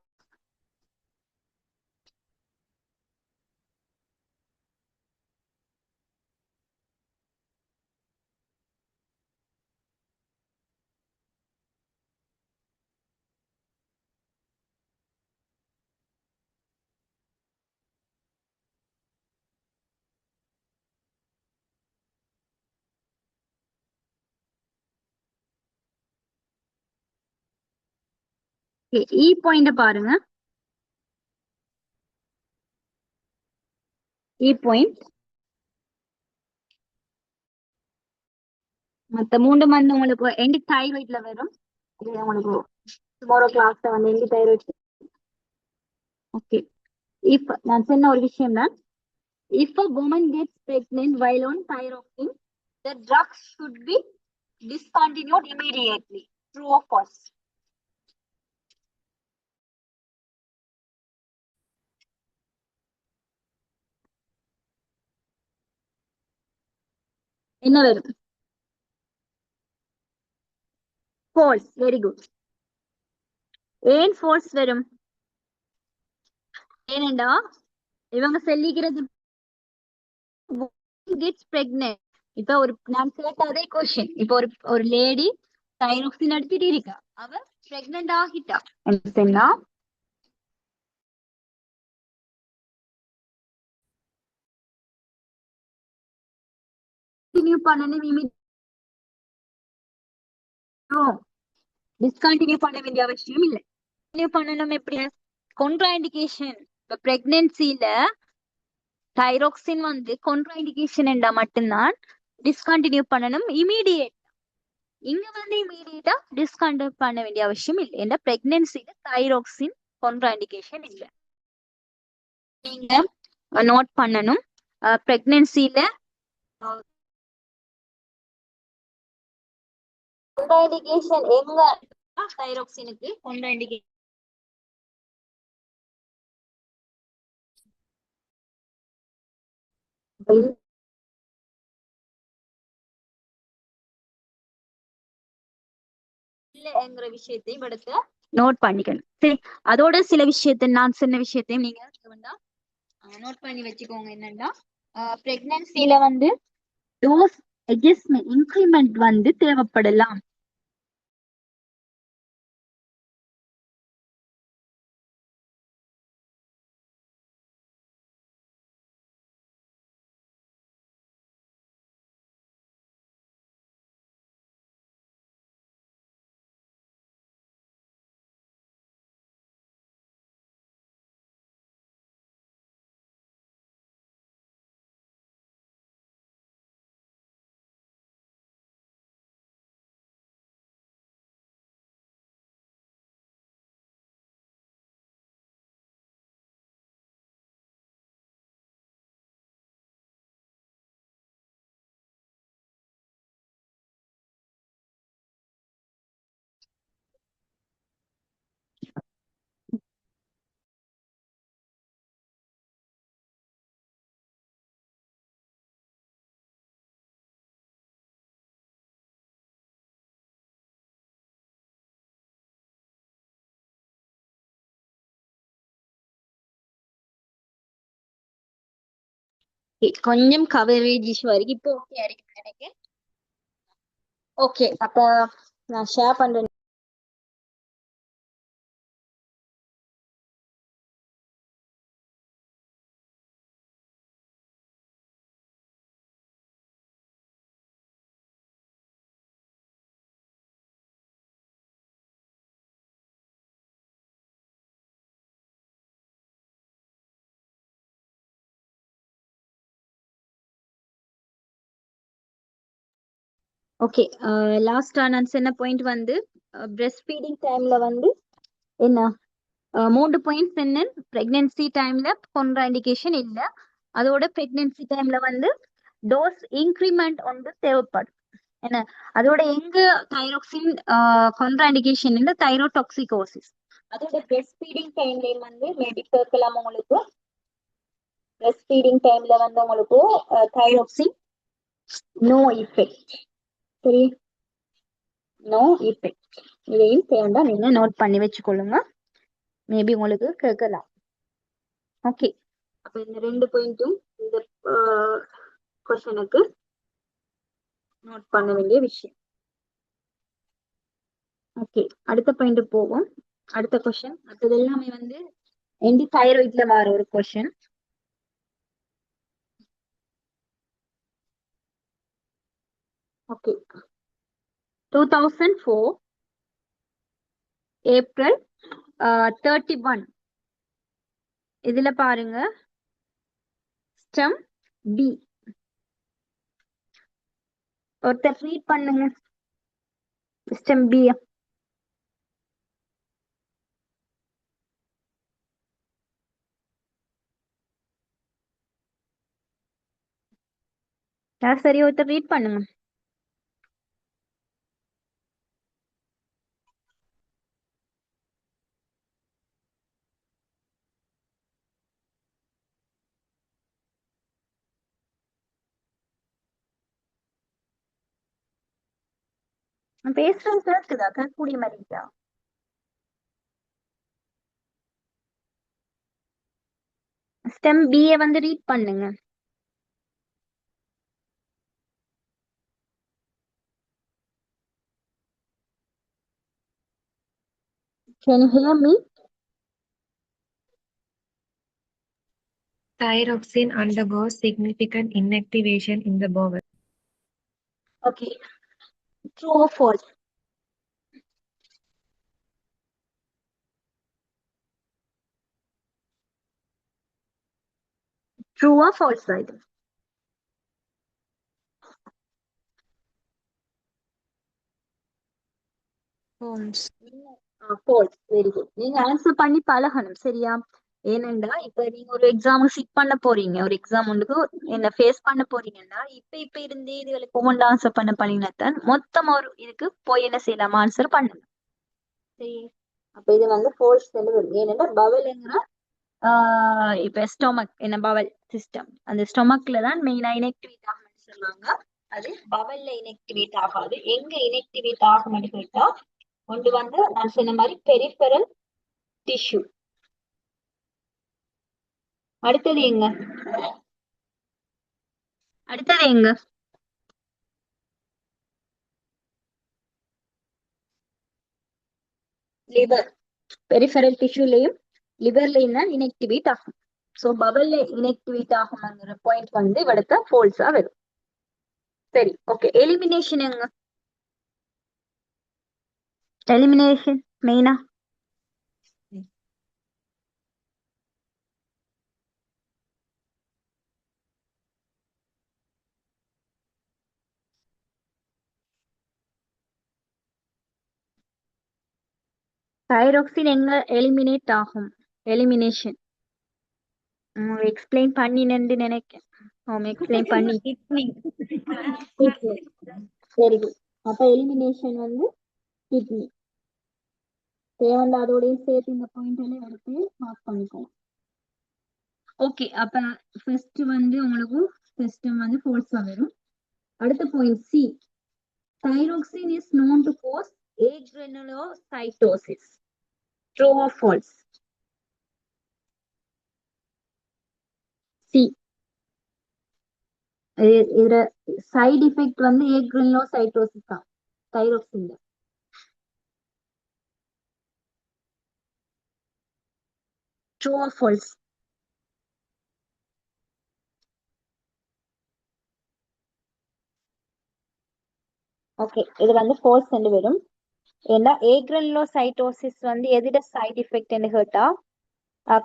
Speaker 1: இ பாயிண்ட் பாருங்க. இ பாயிண்ட் மத்த மூணு மருந்து உங்களுக்கு எண்டி தைராய்ட்ல வரும். இது உங்களுக்கு டுமாரோ கிளாஸ்ல வந்து எண்டி தைராய்ட். ஓகே, இஃப் நான் சொன்ன ஒரு விஷயம் தான், if a woman gets pregnant while on thyroxine, the drug should be discontinued immediately. True or false? என்ன வரும்? False. Very good. ஏன் false வரும்? ஏனெண்டா இவங்க சொல்லிக்கிறது கெட்ஸ் பிரெக்னென்ட். இப்ப ஒரு நான் கேட்ட அதே கொஸ்டின். இப்ப ஒரு ஒரு லேடி தைரோக்சின் எடுத்துட்டு இருக்கா, அவ பிரெக்னென்ட் ஆகிட்டா சொன்னா கண்டினியூ பண்ணணும். டிஸ்கண்டினியூ பண்ண வேண்டிய அவசியம் இல்லை. கண்டினியூ பண்ணணும். எப்படி? Contra indication. இப்ப பிரெக்னன்சில தைரோக்சின் வந்து கொன்ட்ரா இண்டிகேஷன் என்றா மட்டும்தான் டிஸ்கண்டினியூ பண்ணணும் இமீடியேட். இங்க வந்து இமீடியட்டா டிஸ்கண்டினியூ பண்ண வேண்டிய அவசியம் இல்லை. ஏன்னா பிரெக்னன்சில தைரோக்சின் கொன்ட்ரா இண்டிகேஷன் இல்லை. நீங்க நோட் பண்ணணும். பிரெக்னன்சில கொன்ட்ரா இண்டிகேஷன் எங்க தைரோக்சினுக்கு கொன்ட்ரா இண்டிகேஷன் இல்லைங்கிற விஷயத்தையும் எடுத்து நோட் பண்ணிக்கணும். சரி, அதோட சில விஷயத்தை நான் சொன்ன விஷயத்தையும் நீங்க நோட் பண்ணி வச்சுக்கோங்க. என்னன்னா பிரெக்னன்சில வந்து டோஸ் அட்ஜஸ்ட்மெண்ட் இன்க்ரிமெண்ட் வந்து தேவைப்படலாம். கொஞ்சம் கவரேஜ் இஷ்யூ வரைக்கும் இப்போ ஓகே இருக்கு எனக்கு. ஓகே, அப்ப நான் ஷேர் பண்றேன். ஓகே, லாஸ்டா நான் சொன்ன பாயிண்ட் வந்து பிரஸ்ட் ஃபீடிங் டைம்ல வந்து என்ன 3 பாயிண்ட்ஸ் என்ன, பிரெக்னன்சி டைம்ல கொண்ட இண்டிகேஷன் இல்ல, அதோட பிரெக்னன்சி டைம்ல வந்து டோஸ் இன்க்ரிமெண்ட் வந்து தேவைப்படும் என்ன, அதோட எங்க தைரோக்சின் கொண்ட இண்டிகேஷன் இந்த தைரோடாக்சிகோசிஸ். அதோட பிரஸ்ட் ஃபீடிங் டைம்லயும் வந்து மேபி கேட்கலாம் உங்களுக்கு, பிரஸ்ட் ஃபீடிங் டைம்ல வந்து உங்களுக்கு தைரோக்சின் நோ எஃபெக்ட். சரி, நோ எஃபெக்ட். இதையும் தேவைண்டா நீங்க நோட் பண்ணி வச்சுக்கொள்ளுங்க, மேபி உங்களுக்கு கேட்கலாம். ஓகே, அப்ப இந்த 2 பாயிண்ட்டும் இந்த கொஸ்டினுக்கு நோட் பண்ண வேண்டிய விஷயம். ஓகே, அடுத்த பாயிண்ட் போவோம். அடுத்த கொஸ்டின், மற்றது எல்லாமே வந்து எண்டி தைராய்ட்ல வர ஒரு கொஸ்டின். ஓகே, 2004 ஏப்ரல் 31 இதுல பாருங்க, ஸ்டெம் பி ஒருத்தர் ரீட் பண்ணுங்க ஸ்டெம் பி. சரி, ஒருத்தர் ரீட் பண்ணுங்க. நான் பேசுறது கேக்குதா? கேட்கக்கூடிய மாதிரி இருக்கா? ஸ்டெம் பி வந்து ரீட் பண்ணுங்க. Can you hear me?
Speaker 2: Thyroxine undergoes significant inactivation in the bowel.
Speaker 1: Okay, true or false? True or false இது?
Speaker 2: False.
Speaker 1: false. Very good. நீங்க ஆன்சர் பண்ணி பழகணும், சரியா? ஏனென்றா இப்ப நீங்க ஒரு எக்ஸாம் சிட் பண்ண போறீங்க, ஒரு எக்ஸாம் ஒன்றுக்கு என்ன ஃபேஸ் பண்ண போறீங்கன்னா இப்ப இருந்தே இதுகளுக்கு ஒவ்வொன்று ஆன்சர் பண்ண பண்ணினாத்தான் மொத்தமா ஒரு இதுக்கு போய் என்ன செய்யலாம், ஆன்சர் பண்ணுங்க. சரி, அப்ப இது வந்து ஃபோர்ஸ் வரும். ஏனென்றா பவல்ங்கிற இப்ப ஸ்டொமக் என்ன பவல் சிஸ்டம், அந்த ஸ்டொமக்ல தான் மெயினா இனெக்டிவேட் ஆகும்னு சொல்லுவாங்க. அது பவல்ல இனெக்டிவேட் ஆகாது. எங்க இனெக்டிவேட் ஆகும்னு கேட்டா ஒன்று வந்து நான் சொன்ன மாதிரி பெரிஃபெரல் டிஷ்யூ. அடுத்தது எங்க, அடுத்தது எங்க, லிவர். பெரிஃபெரல் டிஷ்யூலையும் லிவர்லையும் தான் இனெக்டிவேட் ஆகும். சோ பவல்ல இனெக்டிவேட் ஆகும்ங்கிற பாயிண்ட் வந்து இவடுத்த ஃபோல்ஸா வரும். சரி, ஓகே. எலிமினேஷன் எங்க, எலிமினேஷன் மெயினா தைரோக்சின் எங்க எலிமினேட் ஆகும், எலிமினேஷன் எக்ஸ்பிளைன் பண்ணினேன்னு நினைக்கிறேன். எக்ஸ்பிளைன் பண்ணி வெரி குட். அப்ப எலிமினேஷன் வந்து கிட்னி. தேவையில்ல அதோடய சேர்த்து இந்த பாயிண்ட் எல்லாம் எடுத்து மார்க் பண்ணிக்கோங்க. ஓகே, அப்ப ஃபர்ஸ்ட் வந்து உங்களுக்கு சிஸ்டம் வந்து ஃபோல்ஸா வரும். அடுத்த point C, thyroxine is known to cause agranulocytosis. True or false? C, இதுல சைடு எஃபெக்ட் வந்து agranulocytosis தான் thyroxine. True or false? Okay, இது வந்து false என்று வரும். ஏன்னா agranulocytosis வந்து எதிர சைடு எஃபெக்ட் என்று கேட்டா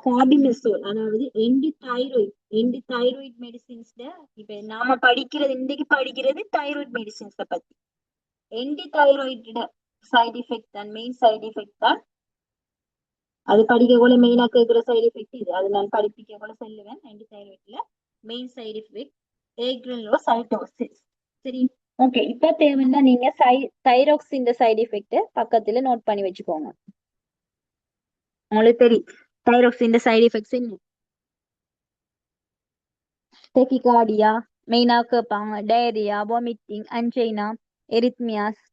Speaker 1: கார்டிமெசோல், அதாவது என்டி தைராய்டு மெடிசின்ஸ்ல இப்ப நாம படிக்கிறது, இன்னைக்கு படிக்கிறது தைராய்டு மெடிசின்ஸ பத்தி. என்டி தைராய்டு சைடு எஃபெக்ட் தான், மெயின் சைடு எஃபெக்ட் தான். அது படிக்க கூட மெயினா கேட்கிற சைடு எஃபெக்ட் இது. அது நான் படிப்பிக்க கூட சொல்லுவேன். என்டி தைராய்டுல மெயின் சைடு எஃபெக்ட் ஏக்ரலோசைட்டோசிஸ். சரி, ஓகே. இப்ப தேவைன்னா நீங்க தைராக்சின் சைடு எஃபெக்ட் பக்கத்துல நோட் பண்ணி வச்சுக்கோங்க. உங்களுக்கு தெரியும் தைராக்சின் சைடு எஃபெக்ட்ஸ் என்ன. டெக்கிகார்டியா மெயினா கேட்பாங்க, diarrhoea, vomiting, அன்ஜைனா, எரித்மியாஸ்,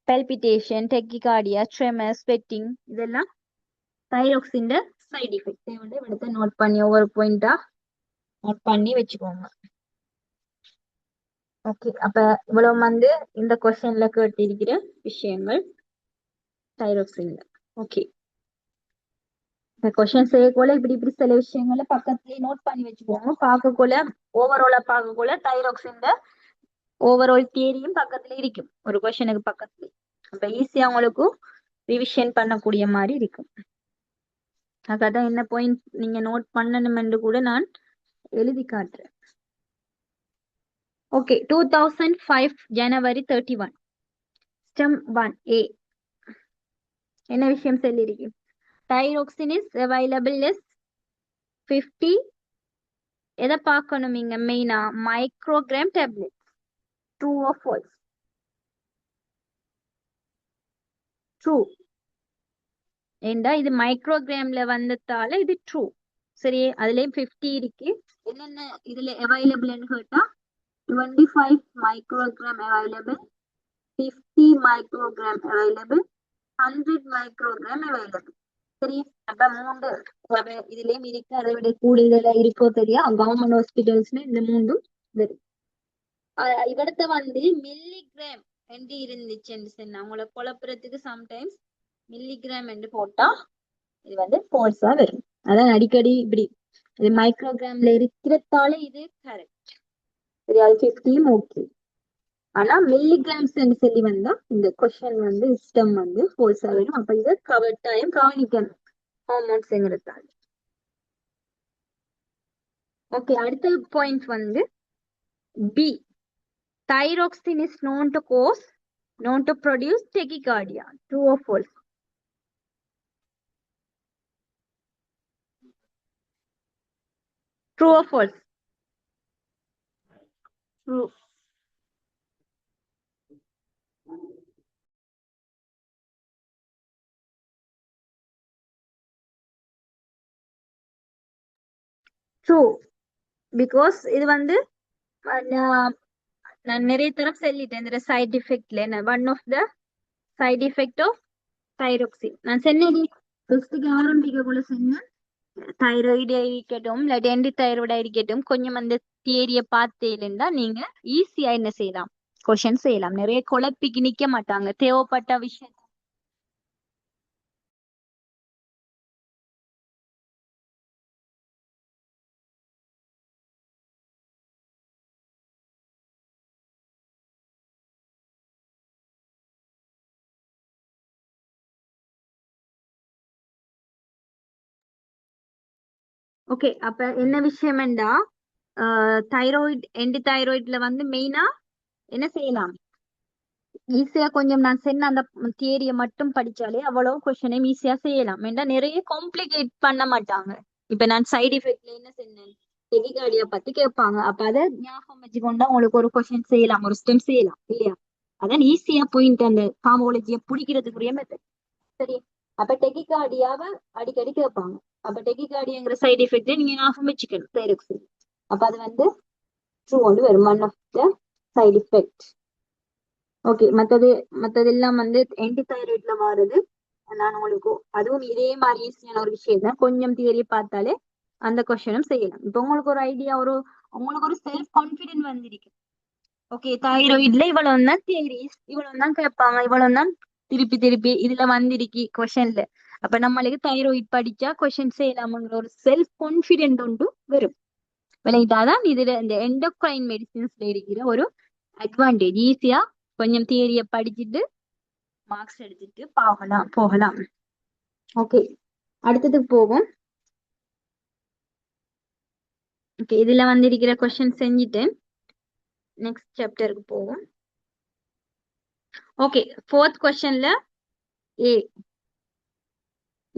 Speaker 1: palpitation, டெக்கிகார்டியா, tremor, sweating, இதெல்லாம் தைராக்சின் சைடு எஃபெக்ட். தேவையான இடத்த நோட் பண்ணி ஒவ்வொரு பாயிண்டா நோட் பண்ணி வச்சுக்கோங்க. ஓகே, அப்ப இவ்வளவு வந்து இந்த கொஸ்டின்ல கேட்டிருக்கிற விஷயங்கள் தைராக்சின்ல. ஓகே, இந்த கொஸ்டின் செய்யக்குள்ள இப்படி இப்படி சில விஷயங்களை பக்கத்துலயே நோட் பண்ணி வச்சுக்கோங்க. பார்க்கக்குள்ள ஓவராலா பார்க்கக்குள்ள தைராக்சின் ஓவரால் தியரியும் பக்கத்துல இருக்கும் ஒரு கொஸ்டினுக்கு பக்கத்துல. அப்ப ஈஸியா உங்களுக்கு ரிவிஷன் பண்ணக்கூடிய மாதிரி இருக்கும். அதான் என்ன பாயிண்ட் நீங்க நோட் பண்ணணும் என்று கூட நான் எழுதி காட்டுறேன். ஓகே, 2005 January 31 ஸ்டெம் 1A என்ன விஷயம் சொல்லியிருக்கு. Thyroxine is available is 50. எதை பார்க்கணும் இங்க மெயினா microgram tablet. True or false? True. ஏண்டா இது மைக்ரோகிராம்ல வந்ததால இது ட்ரூ. சரி, அதுலயும் 50 இருக்கு. என்னென்ன இதுல அவைலபிள்னு கேட்டா 25 microgram available, 50 microgram available, 100 microgram available. சரி, அப்ப மூன்று இதுலயும் இருக்கு. அதை விட கூடுதலா இருக்கோ தெரியா கவர்மெண்ட் ஹாஸ்பிட்டல்ஸ்ல இந்த மூன்றும் வரும். இவடத்த வந்து மில்லிகிராம் என்று இருந்துச்சுன்னு சொன்னா அவங்கள குழப்பறதுக்கு சம்டைம்ஸ் மில்லிகிராம் என்று போட்டா இது வந்து ஃபால்ஸா வரும். அதான் அடிக்கடி இப்படி இது மைக்ரோகிராம்ல இருக்கிறதால இது கரெக்ட். சரி, அது 50 ஓகே. ஆனா மில்லிகிராம்ஸ் சொல்லி வந்தா இந்த கொஸ்டின் வந்து சிஸ்டம் வந்து ஃபால்ஸா வரும். அப்ப இதை கட்டாயம் கவனிக்கணும் ஹார்மோன்ஸ்ங்கிறதால. ஓகே, அடுத்த பாயிண்ட் வந்து B. Thyroxine is known to produce tachycardia. True or false? True or false? True. True. Because இது வந்து நான் நிறைய தரம் சொல்லிட்டேன் இந்த சைட் எஃபெக்ட்ல. One of the side effect of thyroxine நான் சொன்னேன் ஃபர்ஸ்ட்டுக்கு ஆரம்பிக்கக்குள்ள சொன்னேன். தைராய்டு இருக்கட்டும் இல்லாட்டி என்டி தைராய்டா இருக்கட்டும், கொஞ்சம் அந்த தியரிய பார்த்தேன்னா நீங்க ஈஸியா என்ன செய்யலாம், கொஸ்டின் செய்யலாம். நிறைய குழப்பிக்கு நிக்க மாட்டாங்க. தேவைப்பட்ட விஷயம் ஓகே. அப்ப என்ன விஷயம்டா தைராய்டு என்டி தைராய்டுல வந்து மெயினா என்ன செய்யலாம், ஈஸியா கொஞ்சம் நான் சொன்ன அந்த தியரிய மட்டும் படிச்சாலே அவ்வளவு கொஸ்டினையும் ஈஸியா செய்யலாம். ஏன்னா நிறைய காம்ப்ளிகேட் பண்ண மாட்டாங்க. இப்ப நான் சைடு எஃபெக்ட்ல என்ன சொன்னேன், டெகிகார்டியா பத்தி கேட்பாங்க. அப்ப அதை ஞாபகம் வச்சுக்கொண்டா உங்களுக்கு ஒரு கொஸ்டின் செய்யலாம், ஒரு ஸ்டெம் செய்யலாம் இல்லையா. அதான் ஈஸியா போயிட்டு அந்த காமோலஜியை பிடிக்கிறதுக்குரிய மெத்தட். சரி, அப்ப டெகிகார்டியாவை அடிக்கடி கேட்பாங்க. அப்ப டெகிகார்டியாங்கிற சைடு எஃபெக்ட் நீங்க ஞாபகம் வச்சுக்கணும் தைராக்சின். அப்ப அது வந்து ட்ரூ வந்து வரும், one of the side effect. Okay, மத்ததெல்லாம் வந்து ஆன்டி தைராய்ட்ல மாறுது. நான் உங்களுக்கு அதுவும் இதே மாதிரி ஈஸியான ஒரு விஷயம் தான். கொஞ்சம் தியரி பார்த்தாலே அந்த கொஸ்டினும் செய்யலாம். இப்போ உங்களுக்கு ஒரு ஐடியா, உங்களுக்கு ஒரு செல்ஃப் கான்பிடென்ட் வந்திருக்கு. ஓகே, தைராய்ட்ல இவ்வளவு தான் தியரி, இவ்வளவு தான் கேட்பாங்க, இவ்வளவு தான் திருப்பி திருப்பி இதுல வந்திருக்கு கொஸ்டின்ல. அப்ப நம்மளுக்கு தைராய்ட் படிச்சா கொஸ்டின் செய்யலாம்ங்கிற ஒரு செல்ஃப் கான்பிடென்ட் ஒன்று வரும். விளையாதான் இதுல இந்த எண்டோக்ரைன் மெடிசின்ஸ்ல இருக்கிற ஒரு அட்வான்டேஜ். ஈஸியா கொஞ்சம் தியரிய படிச்சுட்டு மார்க்ஸ் எடுத்துட்டு போகலாம். ஓகே, அடுத்ததுக்கு போவோம். ஓகே, இதுல வந்து இருக்கிற கொஸ்டின் செஞ்சுட்டு நெக்ஸ்ட் சாப்டருக்கு போவோம். ஓகே, ஃபோர்த் கொஸ்டின்ல ஏ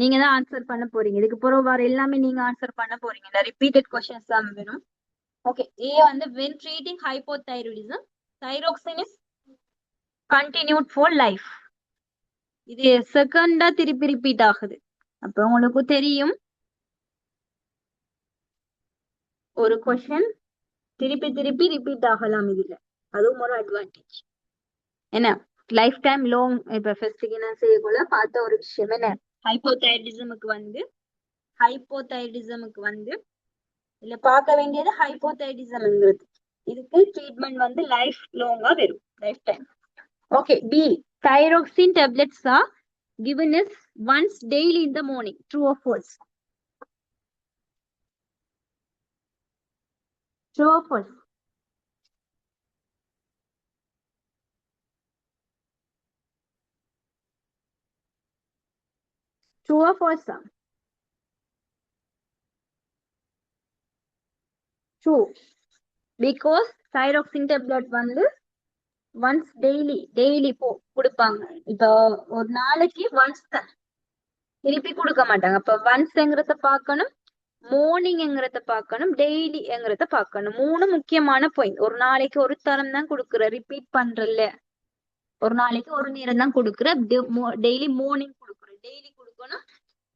Speaker 1: நீங்க தான் ஆன்சர் பண்ண போறீங்க. இதுக்கு பிறகு வர எல்லாமே நீங்க ஆன்சர் பண்ண போறீங்க. ரிப்பீட்டட் கொஸ்டின்ஸ் தான் வேணும். ஓகே, ஏ வந்து when treating hypothyroidism thyroxine is continued for life. இது செகண்டா திருப்பி ரிப்பீட் ஆகுது. அப்ப உங்களுக்கு தெரியும் ஒரு கொஸ்டின் திருப்பி ரிப்பீட் ஆகலாம் இதுல. அதுவும் ஒரு அட்வான்டேஜ். என்ன லைஃப் டைம் லாங் இப்ப ஃபெஸ்டிக் என்ன செய்யக்குள்ள பார்த்த ஒரு விஷயம் என்ன ஹைப்போதைராய்டிசமுக்கு வந்து இல்ல பார்க்க வேண்டியது ஹைப்போதைராய்டிசம்ங்கிறது. இதுக்கு ட்ரீட்மெண்ட் வந்து லைஃப் லாங்கா வரும், lifetime. Okay, B thyroxine tablets are given as once daily in the morning. True or false? True or false? True or false? True. Because thyroxine tablet வந்து ஒன்ஸ் டெய்லி கொடுப்பாங்க. இப்போ ஒரு நாளைக்கு once தான், திருப்பி கொடுக்க மாட்டாங்க. அப்ப ஒன்ஸ்ங்கிறத பார்க்கணும், மார்னிங்ங்கிறத பார்க்கணும், டெய்லிங்கிறத பார்க்கணும். மூணு முக்கியமான பாயிண்ட். ஒரு நாளைக்கு ஒரு தரம் தான் கொடுக்குற, ரிப்பீட் பண்றல. ஒரு நாளைக்கு ஒரு நேரம் தான் கொடுக்குற, டெய்லி மார்னிங் கொடுக்குறேன், டெய்லி கொடுக்கணும்,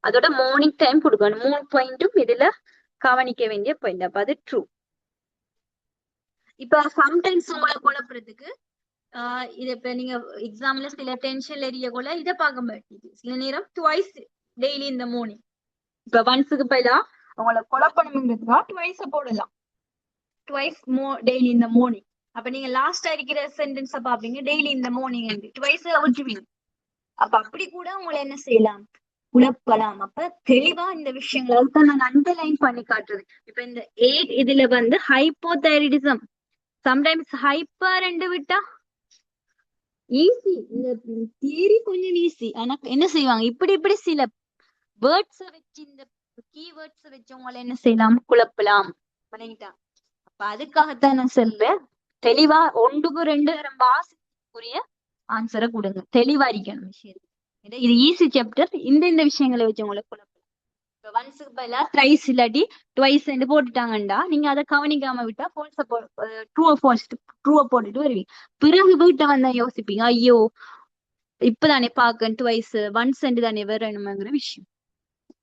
Speaker 1: அதோட மார்னிங் டைம் கொடுக்கணும். மூணு பாயிண்ட்டும் இதுல கவனிக்க வேண்டிய பாயிண்ட். அப்ப அது ட்ரூ. இப்ப சம்டைம்ஸ் உங்களை குழப்புறதுக்கு இது இப்ப நீங்க எக்ஸாம்ல சில டென்ஷன்ல எரிய கூட இதை பார்க்க மாட்டீங்க. சில நேரம் ட்வைஸ் டெய்லி இந்த மார்னிங். இப்ப ஒன்ஸுக்கு பதிலா உங்களை குழப்பணுங்கிறதுக்கா ட்வைஸ போடலாம், ட்வைஸ் டெய்லி இந்த மார்னிங். அப்ப நீங்க லாஸ்டா இருக்கிற சென்டென்ஸ பாப்பீங்க, டெய்லி இந்த மார்னிங் ட்வைஸ் விட்டுருவீங்க. அப்ப அப்படி கூட உங்களை என்ன செய்யலாம், குழப்பலாம். அப்ப தெளிவா இந்த விஷயங்களை தான் நான் அண்டர்லைன் பண்ணி காட்டுறது. இப்ப இந்த 8 இதுல வந்து ஹைப்போதைராய்டிசம், சம்டைம்ஸ் ஹைப்பர் என்று விட்டா ஈஸி. இந்த தியரி கொஞ்சம் ஈஸி. ஆனா என்ன செய்வாங்க, இப்படி சில வேர்ட்ஸ வச்சு, இந்த கீவேர்ட்ஸ வச்சு உங்களை என்ன செய்யலாம், குழப்பலாம். பண்ணிட்டான். அப்ப அதுக்காகத்தான் நான் சொல்றேன், தெளிவா 1க்கு 2 வாசிக்குரிய ஆன்சரை கொடுங்க. தெளிவா இருக்கணும் விஷயம். இது ஈஸி சாப்டர். இந்த விஷயங்களை வச்சு உங்களை குழப்பலாம். இப்ப ஒன்ஸுக்கு பதிலா த்ரைஸ் இல்லாட்டி ட்வைஸ் போட்டுட்டாங்கண்டா, நீங்க அதை கவனிக்காம விட்டா ட்ரூ போட்டுட்டு வருவீங்க. பிறகு வீட்டை வந்தா யோசிப்பீங்க, ஐயோ இப்பதானே பாக்க ட்வைஸ் ஒன்ஸ் தானே வரணுங்கிற விஷயம்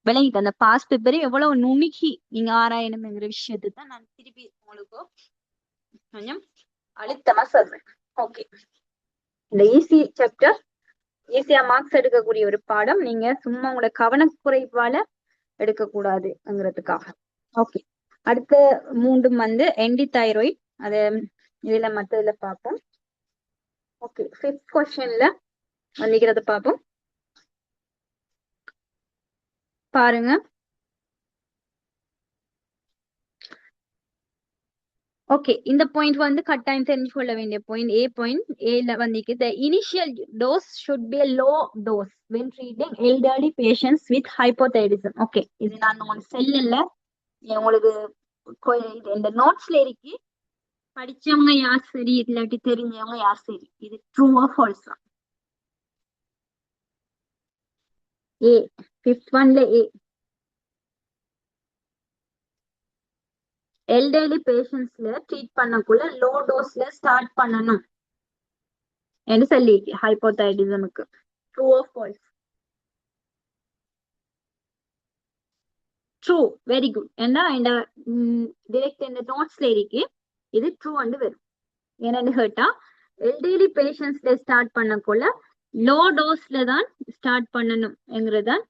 Speaker 1: விளங்கிட்டு. அந்த பாஸ் பேப்பரை எவ்வளவு நுணுக்கி நீங்க ஆராயணுங்கிற விஷயத்தை தான் நான் திருப்பி உங்களுக்கு கொஞ்சம் அழுத்தமா சொல்றேன். ஓகே, இந்த ஈஸி சாப்டர், ஈஸியா மார்க்ஸ் எடுக்கக்கூடிய ஒரு பாடம். நீங்க சும்மா உங்களோட கவனக்குறைவால எடுக்கக்கூடாதுங்கிறதுக்காக. ஓகே, அடுத்த மூன்றும் வந்து என்டி தைராய்டு. அத இதுல மத்ததுல பார்ப்போம். ஓகே, 5th கொஸ்டின்ல வந்துக்கிறத பார்ப்போம். பாருங்க. ஓகே, இந்த பாயிண்ட் வந்து கட்டாயம் தெரிஞ்சு கொள்ள வேண்டிய பாயிண்ட். ஏ பாயிண்ட் ஏல வந்து the initial dose should be a low dose when treating elderly patients with hypothyroidism. Okay, இது நான் உங்களுக்கு செல்லல, உங்களுக்கு இந்த நோட்ஸ்ல இருக்கு. படிச்சவங்க யார் சரி, இல்லாட்டி தெரிஞ்சவங்க யார் சரி. இது ட்ரூவா ஃபால்ஸா? ஏ 5th ஒன்ல ஏ எல்டர்லி பேஷண்ட்ஸ்ல ட்ரீட் பண்ணக்குள்ள லோ டோஸ்ல ஸ்டார்ட் பண்ணணும் என்று சொல்லி ஹைப்போதைராய்டிசமுக்கு. True or false? True. Very good. ஏன்னா இந்த டிரெக்ட் இந்த நோட்ஸ்ல இருக்கு, இது ட்ரூ வரும். என்னன்னு கேட்டா எல்டர்லி பேஷண்ட்ஸ்ல ஸ்டார்ட் பண்ணக்குள்ள லோ டோஸ்ல தான் ஸ்டார்ட் பண்ணணும்ங்கிறதான்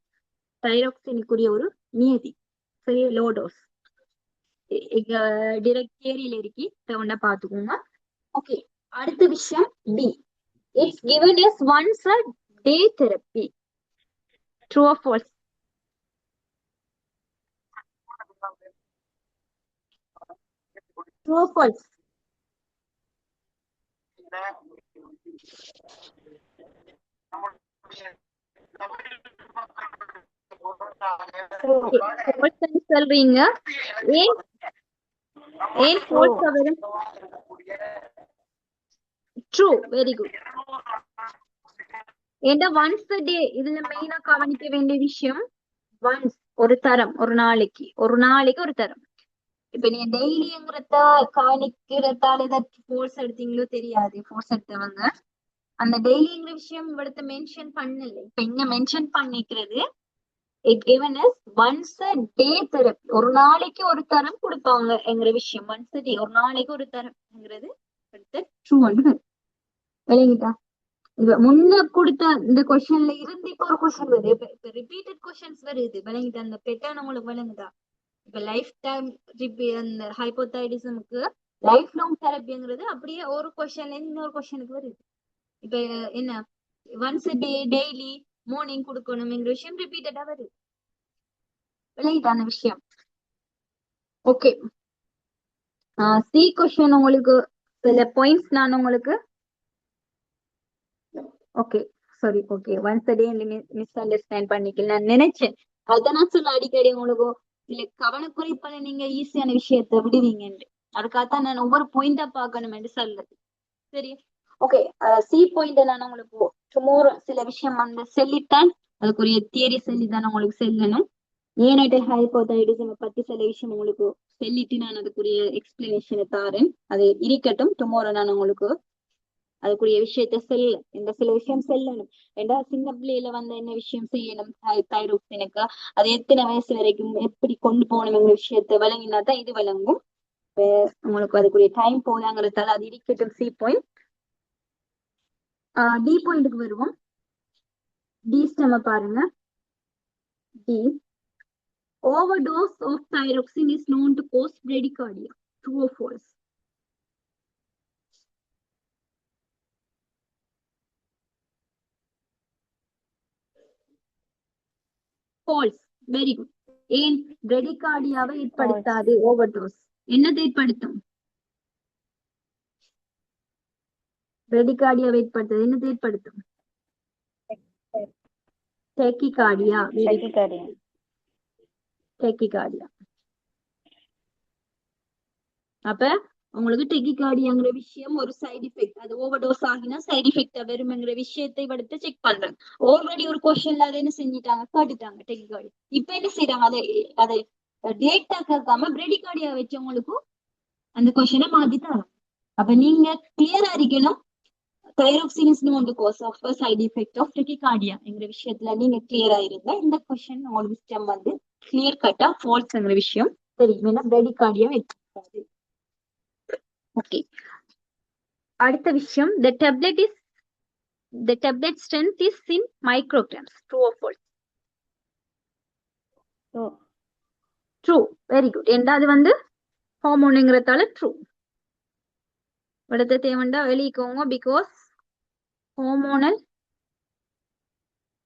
Speaker 1: தைராக்சினுக்குரிய ஒரு நியதி. சரி, லோ டோஸ் டிரெக்ட் தியரியில இருக்கு, ஒன்ன பாத்துக்கோங்க. ஓகே, அடுத்த விஷயம் B, it's given as once a day therapy. True or false? True or false? சொல்றீங்க, ஏன் false வரும்? True. Very good. ஏண்டா ஒன்ஸ் டே இதுல மெயினா கவனிக்க வேண்டிய விஷயம் ஒன்ஸ் ஒரு தரம், ஒரு நாளைக்கு ஒரு தரம். இப்ப நீங்க டெய்லிங்கிறத கவனிக்கிறதால ஏதாச்சும் கோர்ஸ் எடுத்தீங்களோ தெரியாது. கோர்ஸ் எடுத்தவங்க அந்த டெய்லிங்கிற விஷயம் இവിടുത്തെ மென்ஷன் பண்ணல. இப்ப இங்க மென்ஷன் பண்ணிக்கிறது it given as once a day therapy. ஒரு நாளைக்கு ஒரு தரம் கொடுப்பாங்க என்கிற விஷயம். once a day ஒரு நாளைக்கு ஒரு தரம்ங்கிறது ட்ரூ வந்து விளங்கிட்டா. இப்ப முன்ன கொடுத்த இந்த கொஸ்டின்ல இருந்து இப்ப ஒரு கொஸ்டின் வருது. இப்ப ரிப்பீட்டட் கொஸ்டின்ஸ் வருது விளங்கிட்டா. அந்த பெட்டர்ன் உங்களுக்கு விளங்குதா? இப்ப லைஃப் டைம் அந்த ஹைப்போதைடிசமுக்கு லைஃப் லாங் தெரப்பிங்கிறது அப்படியே ஒரு கொஸ்டின்ல இருந்து இன்னொரு கொஸ்டினுக்கு வருது. இப்ப என்ன ஒன்ஸ் டே டெய்லி மார்னிங் கொடுக்கணும்ங்கிற விஷயம் ரிப்பீட்டடா வருது விளங்கிட்டான விஷயம். ஓகே, சி கொஸ்டின் உங்களுக்கு சில பாயிண்ட்ஸ் நான் உங்களுக்கு ஓகே சாரி ஓகே ஒன்ஸ் டே மிஸ் அண்டர்ஸ்டாண்ட் பண்ணிக்கல நான் நினைச்சேன். அதான் சொல்ல அடிக்கடி உங்களுக்கு இல்ல கவனக்குறைப்பால நீங்க ஈஸியான விஷயத்த விடுவீங்கன்னு. அதுக்காகத்தான் நான் ஒவ்வொரு பாயிண்டா பார்க்கணும் என்று சொல்லுது. சரி ஓகே, சி பாயிண்ட் நான் உங்களுக்கு டுமாரோ சில விஷயம் வந்து சொல்லித்தான் அதுக்குரிய தியரி சொல்லித்தான் உங்களுக்கு சொல்லணும். ஏனைட்ட ஹைப்போதைடிசம் பத்தி சில விஷயம் உங்களுக்கு சொல்லிட்டு நான் அதுக்குரிய எக்ஸ்பிளனேஷனை தாரேன். அது இருக்கட்டும், டுமாரோ நான் உங்களுக்கு அதுக்குரிய விஷயத்த இந்த சில விஷயம் சொல்லணும். ஏண்டா சின்ன பிள்ளையில வந்து என்ன விஷயம் செய்யணும் தைரோக்சினுக்கு அது எத்தனை வயசு வரைக்கும் எப்படி கொண்டு போகணுங்கிற விஷயத்த விளங்கினா தான் இது விளங்கும். உங்களுக்கு அதுக்குரிய டைம் போதாங்கிறதால அது இருக்கட்டும். C point. டி பாயிண்ட்டுக்கு வருவோம். டி ஸ்டெம் பாருங்க. D overdose of thyroxine is known to cause bradycardia. True or false? False. Very good. ஏன் bradycardiaவை ஏற்படுத்தாது ஓவர்டோஸ்? என்னதை ஏற்படுத்தும்? bradycardia ஏற்படுத்தாது. என்னதை ஏற்படுத்தும்? tachycardia. tachycardia. அப்ப உங்களுக்கு டெக்கிகார்டியாங்கிற விஷயம் ஒரு சைடு எஃபெக்ட். அது ஓவர்டோஸ் ஆகினா சைடு எஃபெக்ட் வரும்ங்கிற விஷயத்தை எடுத்து செக் பண்றேன். ஆல்ரெடி ஒரு கொஸ்டின்ல அதை என்ன செஞ்சிட்டாங்க, கேட்டுட்டாங்க டெக்கிகார்டியா. இப்ப என்ன செய்யறாங்க, அதை டேட்டா கேட்காம பிரெடிகார்டியா வச்சவங்களுக்கும் அந்த கொஸ்டினை மாத்திட்டாங்க. அப்ப நீங்க கிளியரா இருக்கணும். Thyroxine is known to cause of side effect of tachycardia என்கிற விஷயத்துல நீங்க கிளியரா இருந்தா இந்த கொஸ்டின் உங்களுக்கு விஷயம் வந்து கிளியர் கட்டா ஃபால்ஸ்ங்கிற விஷயம் தெரியும். ஏன்னா பிரெடிகார்டியா வச்சிருக்காது. ஓகே, அடுத்த விஷயம் the tablet strength is in micrograms. True or false? True. Very good. அது வந்து ஹார்மோனுங்கிறதால ட்ரூ. அடுத்த தேவண்டா வெளியிக்கோங்க. Because hormonal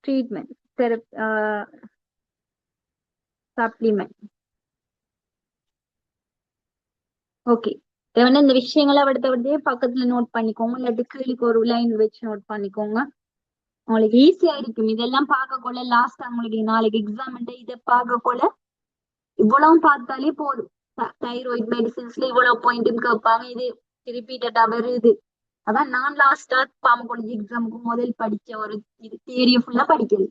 Speaker 1: treatment supplement. Okay, தேவண்டா இந்த விஷயங்களை அடுத்தபடியே பக்கத்துல நோட் பண்ணிக்கோங்க. இல்லாட்டி கீழுக்கு ஒரு லைன் வச்சு நோட் பண்ணிக்கோங்க. உங்களுக்கு ஈஸியா இருக்கும். இதெல்லாம் பார்க்க கொள்ள லாஸ்ட் உங்களுக்கு நாளைக்கு எக்ஸாம் இதை பார்க்க கொள்ள இவ்வளவு பார்த்தாலே போதும். தைராய்டு மெடிசின்ஸ்ல இவ்வளவு பாயிண்ட் கேட்பாங்க. இது ரிப்பீட்டடா வருது. அதான் நான் லாஸ்டா பாமகாலஜி எக்ஸாமுக்கு முதல் படிச்ச ஒரு இது தியரிய ஃபுல்லா படிக்கிறது.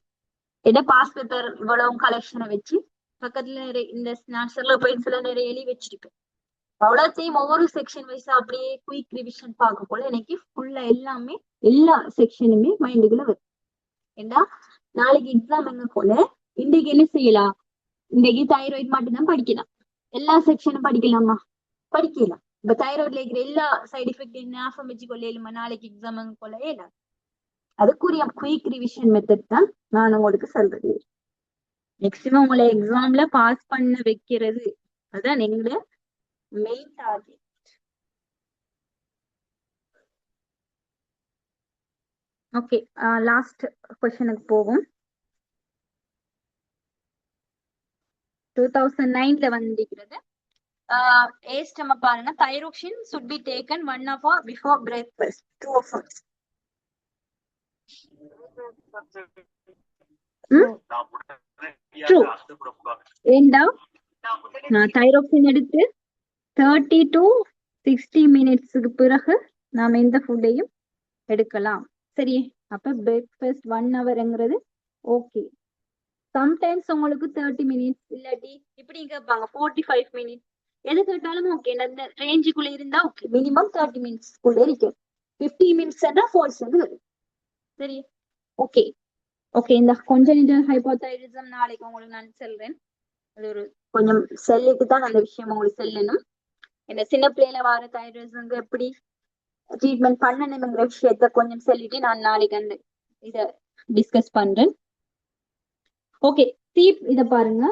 Speaker 1: ஏதோ பாஸ் பேப்பர் இவ்வளவு கலெக்ஷனை வச்சு பக்கத்துல இந்த ஸ்நாக்ஸ்ல பென்சில நிறைய எழுதி வச்சிருக்கேன். அவ்வளோத்தையும் ஒவ்வொரு செக்ஷன் வைஸ் அப்படியே குயிக் ரிவிஷன் பார்க்க போல எனக்கு ஃபுல்லா எல்லாமே எல்லா செக்ஷனுமே மைண்டுக்குள்ள வரும். ஏன்னா நாளைக்கு எக்ஸாம் எங்க போல இன்றைக்கு என்ன செய்யலாம், இன்றைக்கு தைராய்டு மட்டும்தான் படிக்கலாம். எல்லா செக்ஷனும் படிக்கலாமா? படிக்கலாம். இப்ப தைராய்ட்ல இருக்கிற எல்லா சைடு எஃபெக்ட் ஞாபகம் வச்சு கொள்ளையிலுமா நாளைக்கு எக்ஸாம் கொள்ளையே இல்லை. அதுக்குரிய குயிக் ரிவிஷன் மெத்தட் தான் நான் உங்களுக்கு சொல்றது. மேக்சிமம் உங்களை எக்ஸாம்ல பாஸ் பண்ண வைக்கிறது அதான் எங்களோட மெயின் டார்கெட். ஓகே, லாஸ்ட் கொஸ்டினுக்கு போவோம். 2009ல வந்திருக்கிறது. ஏஸ்ட் நம்ம பாருங்க. Thyroxine should be taken 1 hour before breakfast. True or false? True. ஏண்டா தைரோக்சின் எடுத்து 30 to 60 மினிட்ஸுக்கு பிறகு நாம எந்த ஃபுட்டையும் எடுக்கலாம். சரி, அப்ப பிரேக்ஃபாஸ்ட் 1 ஹவர்ங்கிறது ஓகே. சம்டைம்ஸ் உங்களுக்கு 30 மினிட்ஸ் இல்லாட்டி இப்படி கேட்பாங்க 45 மினிட்ஸ், எது கேட்டாலும் ஓகே. அந்த ரேஞ்சுக்குள்ள இருந்தா ஓகே. மினிமம் 30 மினிட்ஸ்க்குள்ள இருக்கு. 50 மினிட்ஸ் ஃபால்ஸ் வரும். சரி, ஓகே. ஓகே, இந்த கொஞ்சம் ஹைப்போதைரிசம் நாளைக்கு உங்களுக்கு நான் சொல்றேன். அது ஒரு கொஞ்சம் செல்லிட்டு தான் அந்த விஷயம் உங்களுக்கு செல்லணும். இந்த சின்ன பிள்ளையில வர தைராய்டிசம்க்கு எப்படி ட்ரீட்மெண்ட் பண்ணணுங்கிற விஷயத்த கொஞ்சம் சொல்லிட்டு நான் நாளைக்கு அந்த இத டிஸ்கஸ் பண்றேன். ஓகே, இத பாருங்க.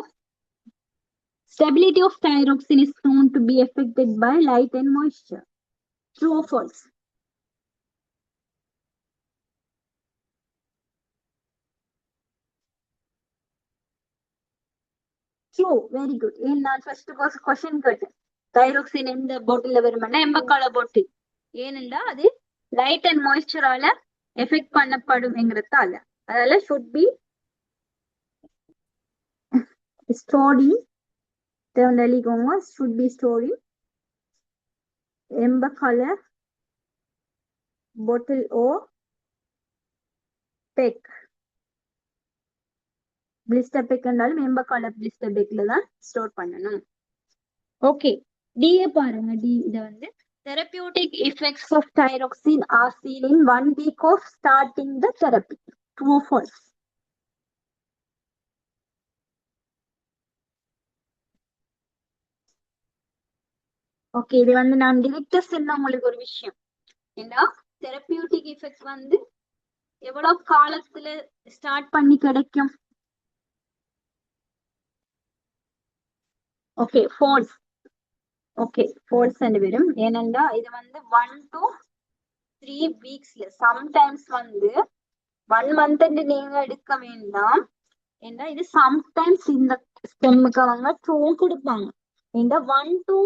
Speaker 1: Stability of thyroxine is known to be affected by light and moisture. True or false? True, very good. நான் ஃபர்ஸ்ட் क्वेश्चन கேட்டேன். தைராக்சின் எந்த பாட்டில்ல வரும்னா எம்பக்கால பாட்டில். ஏனென்றா அது லைட் அண்ட் மாய்ஸ்சரால எஃபெக்ட் பண்ணப்படும் என்கிறதால. அதனால should be stored in should be stored in எம்பக்கால bottle or pack. Blister pack இருந்தாலும் எம்பக்கால பிளிஸ்டர் பேக்ல தான் ஸ்டோர் பண்ணணும். ஓகே, டிஏ பாருங்க. டி இத வந்து therapeutic effects of thyroxine are seen in 1 week of starting the therapy. True or false? Okay, இது வந்து நான் டிரெக்டா சொன்ன உங்களுக்கு ஒரு விஷயம். ஏன்னா தெரப்பியூட்டிக் எஃபெக்ட் வந்து எவ்வளவு காலத்துல ஸ்டார்ட் பண்ணி கிடைக்கும்? Okay, falls. ஓகே, ஃபால்ஸ் வரும். ஏனென்றா இது வந்து 1 to 3 வீக்ஸ்ல, சம்டைம்ஸ் வந்து 1 மந்த் நீங்க எடுக்க வேண்டாம். ஏன்னா இது சம்டைம்ஸ் இந்த ஸ்டெம்முக்கு அவங்க ட்ரூ கொடுப்பாங்க. இந்த 1 to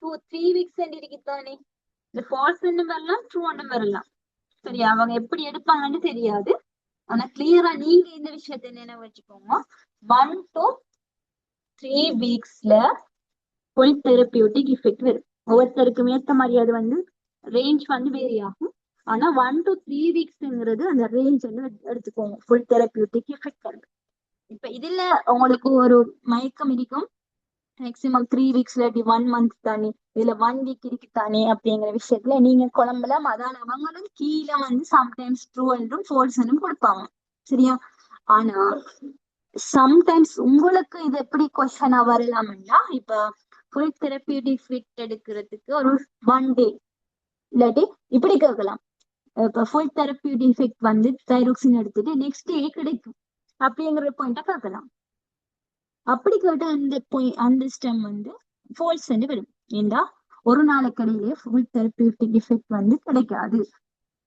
Speaker 1: 3 வீக்ஸ் இருக்குதானே, இந்த ஃபால்ஸ் வரலாம், ட்ரூ வரலாம். சரி, அவங்க எப்படி எடுப்பாங்கன்னு தெரியாது. ஆனா கிளியரா நீங்க இந்த விஷயத்த நினைவு வச்சுக்கோங்க. 1 to 3 வீக்ஸ்ல ஃபுல் தெரப்பியூட்டிக் எஃபெக்ட் வரும். ஒவ்வொருத்தருக்கும் ஏற்ற மாதிரி அது வந்து ரேஞ்ச் வந்து வேரி ஆகும். ஆனா 1 to 3 வீக்ஸ்ங்கிறது அந்த ரேஞ்ச் வந்து எடுத்துக்கோங்க ஃபுல் தெரப்பியூட்டிக் எஃபெக்ட். இப்ப இதுல உங்களுக்கு ஒரு மயக்கம் இருக்கும். மேக்சிமம் 3 வீக்ஸ் இல்லாட்டி 1 மந்த் தானே, இதுல 1 வீக் இருக்குதானே அப்படிங்கிற விஷயத்துல நீங்க குழம்புலாம் அதான் அவங்களும் கீழே வந்து சம்டைம்ஸ் ட்ரூ என்றும் ஃபால்ஸ் என்றும் கொடுப்பாங்க. சரியா? ஆனா சம்டைம்ஸ் உங்களுக்கு இது எப்படி கொஸ்டினா வரலாம்னா, இப்ப ஃபுல் தெரப்பியூட்டிக் எஃபெக்ட் எடுக்கிறதுக்கு ஒரு 1 டே இல்லாட்டி இப்படி கேட்கலாம். இப்ப ஃபுல் தெரப்பியூட்டிக் எஃபெக்ட் வந்து தைராக்சின் எடுத்துட்டு நெக்ஸ்ட் டே கிடைக்கும் அப்படிங்கிற பாயிண்ட கேட்கலாம். அப்படி கேட்ட அந்த ஸ்டெம் வந்து ஃபால்ஸ் வரும். ஏண்டா ஒரு நாளைக்கடையிலே ஃபுல் தெரப்பியூட்டிக் எஃபெக்ட் வந்து கிடைக்காது.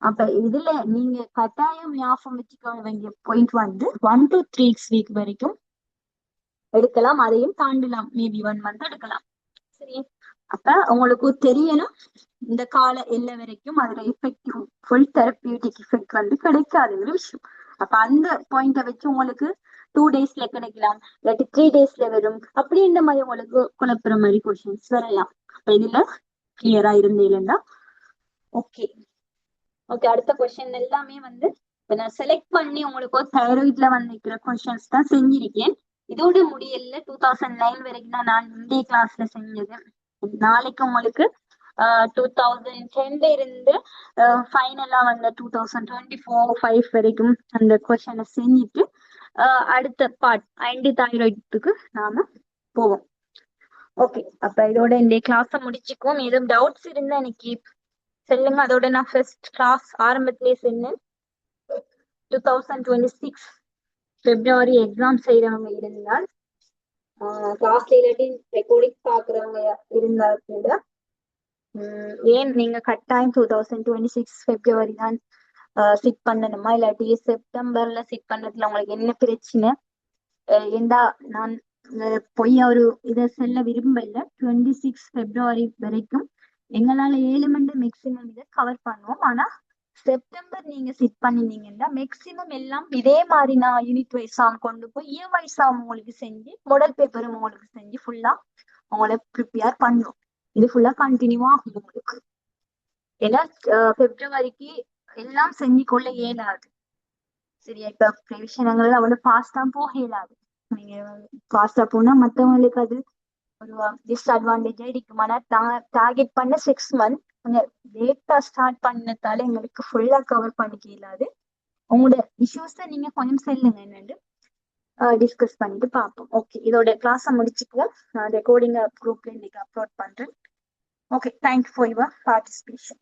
Speaker 1: அப்ப இதுல நீங்க கட்டாயம் ஞாபகம் வச்சுக்க வேண்டிய பாயிண்ட் வந்து 1 to 3 வீக் வரைக்கும் எடுக்கலாம். அதையும் தாண்டலாம், மேபி 1 மந்த் எடுக்கலாம். சரி, அப்ப உங்களுக்கு தெரியணும் இந்த கால எல்லை வரைக்கும் அதுல எஃபெக்டிவ் ஃபுல் தெரப்பியூட்டிக் எஃபெக்ட் வந்து கிடைக்காதுங்கிற விஷயம். அப்ப அந்த பாயிண்ட வச்சு உங்களுக்கு 2 டேஸ்ல கிடைக்கலாம், இல்லாட்டி 3 டேஸ்ல வரும். அப்படி இந்த மாதிரி உங்களுக்கு குழப்புற மாதிரி கொஸ்டின்ஸ் வரலாம். அப்ப இதுல கிளியரா இருந்தீங்கன்னா ஓகே. ஓகே, அடுத்த கொஸ்டின் எல்லாமே வந்து இப்ப நான் செலக்ட் பண்ணி உங்களுக்கு தைராய்ட்ல வந்து கொஸ்டின்ஸ் தான் செஞ்சிருக்கேன். இதோட முடியல 2009 வரைக்கும் தான் நான் இந்திய கிளாஸ்ல செஞ்சது. நாளைக்கு உங்களுக்கு 2010 இருந்து ஃபைனலா வந்த 2024-5 வரைக்கும் அந்த கொஸ்டினை செஞ்சுட்டு அடுத்த பார்ட் ஆன்டி தைராய்டுக்கு நாம போவோம். ஓகே, அப்ப இதோட இந்த கிளாஸ முடிச்சுக்குவோம். ஏதும் டவுட்ஸ் இருந்தா எனக்கு சொல்லுங்க. அதோட நான் ஃபர்ஸ்ட் கிளாஸ் ஆரம்பத்திலேயே சொன்னேன், 2026 பிப்ரவரி எக்ஸாம் செய்யறவங்க இருந்தால் கிளாஸ்ல இல்லாட்டி ரெக்கார்டிங் பாக்குறவங்க இருந்தா கூட ஏன் நீங்க கட்டாயம் 2026 பிப்ரவரி தான் சிட் பண்ணணுமா, இல்லாட்டி செப்டம்பர்ல சிட் பண்ணதுல உங்களுக்கு என்ன பிரச்சனை? ஏண்டா நான் பொய்யா ஒரு இதை சொல்ல விரும்பல. 26 பிப்ரவரி வரைக்கும் எங்களால 7 மணி மேக்சிமம் இதை கவர் பண்ணுவோம். ஆனா செப்டம்பர் நீங்க சிட் பண்ணினீங்கன்னா மேக்சிமம் எல்லாம் இதே மாதிரி நான் யூனிட் வைஸாம் கொண்டு போய் இயர் வைஸாம் உங்களுக்கு செஞ்சு மாடல் பேப்பரும் உங்களுக்கு செஞ்சு ஃபுல்லா உங்களை ப்ரிப்பேர் பண்ணுவோம். இது ஃபுல்லா கண்டினியூவா ஆகும் உங்களுக்கு. ஏன்னா பிப்ரவரிக்கு எல்லாம் செஞ்சு கொள்ள இயலாது. சரியா? இப்ப விஷயங்கள்லாம் வந்து ஃபாஸ்டா போக இயலாது. நீங்க ஃபாஸ்டா போனா மத்தவங்களுக்கு அது ஒரு டிஸ்அட்வான்டேஜா இருக்கும். ஆனா டார்கெட் பண்ண 6 மந்த் கொஞ்சம் லேட்டா ஸ்டார்ட் பண்ணதால எங்களுக்கு ஃபுல்லா கவர் பண்ணிக்க இயலாது. உங்களோட இஷ்யூஸை நீங்க கொஞ்சம் சொல்லுங்க என்னன்னு டிஸ்கஸ் பண்ணிட்டு பார்ப்போம். ஓகே, இதோட கிளாஸை முடிச்சுக்குவோம். நான் ரெக்கார்டிங் குரூப்ல இன்னைக்கு அப்லோட் பண்றேன். Okay, thank you for your participation.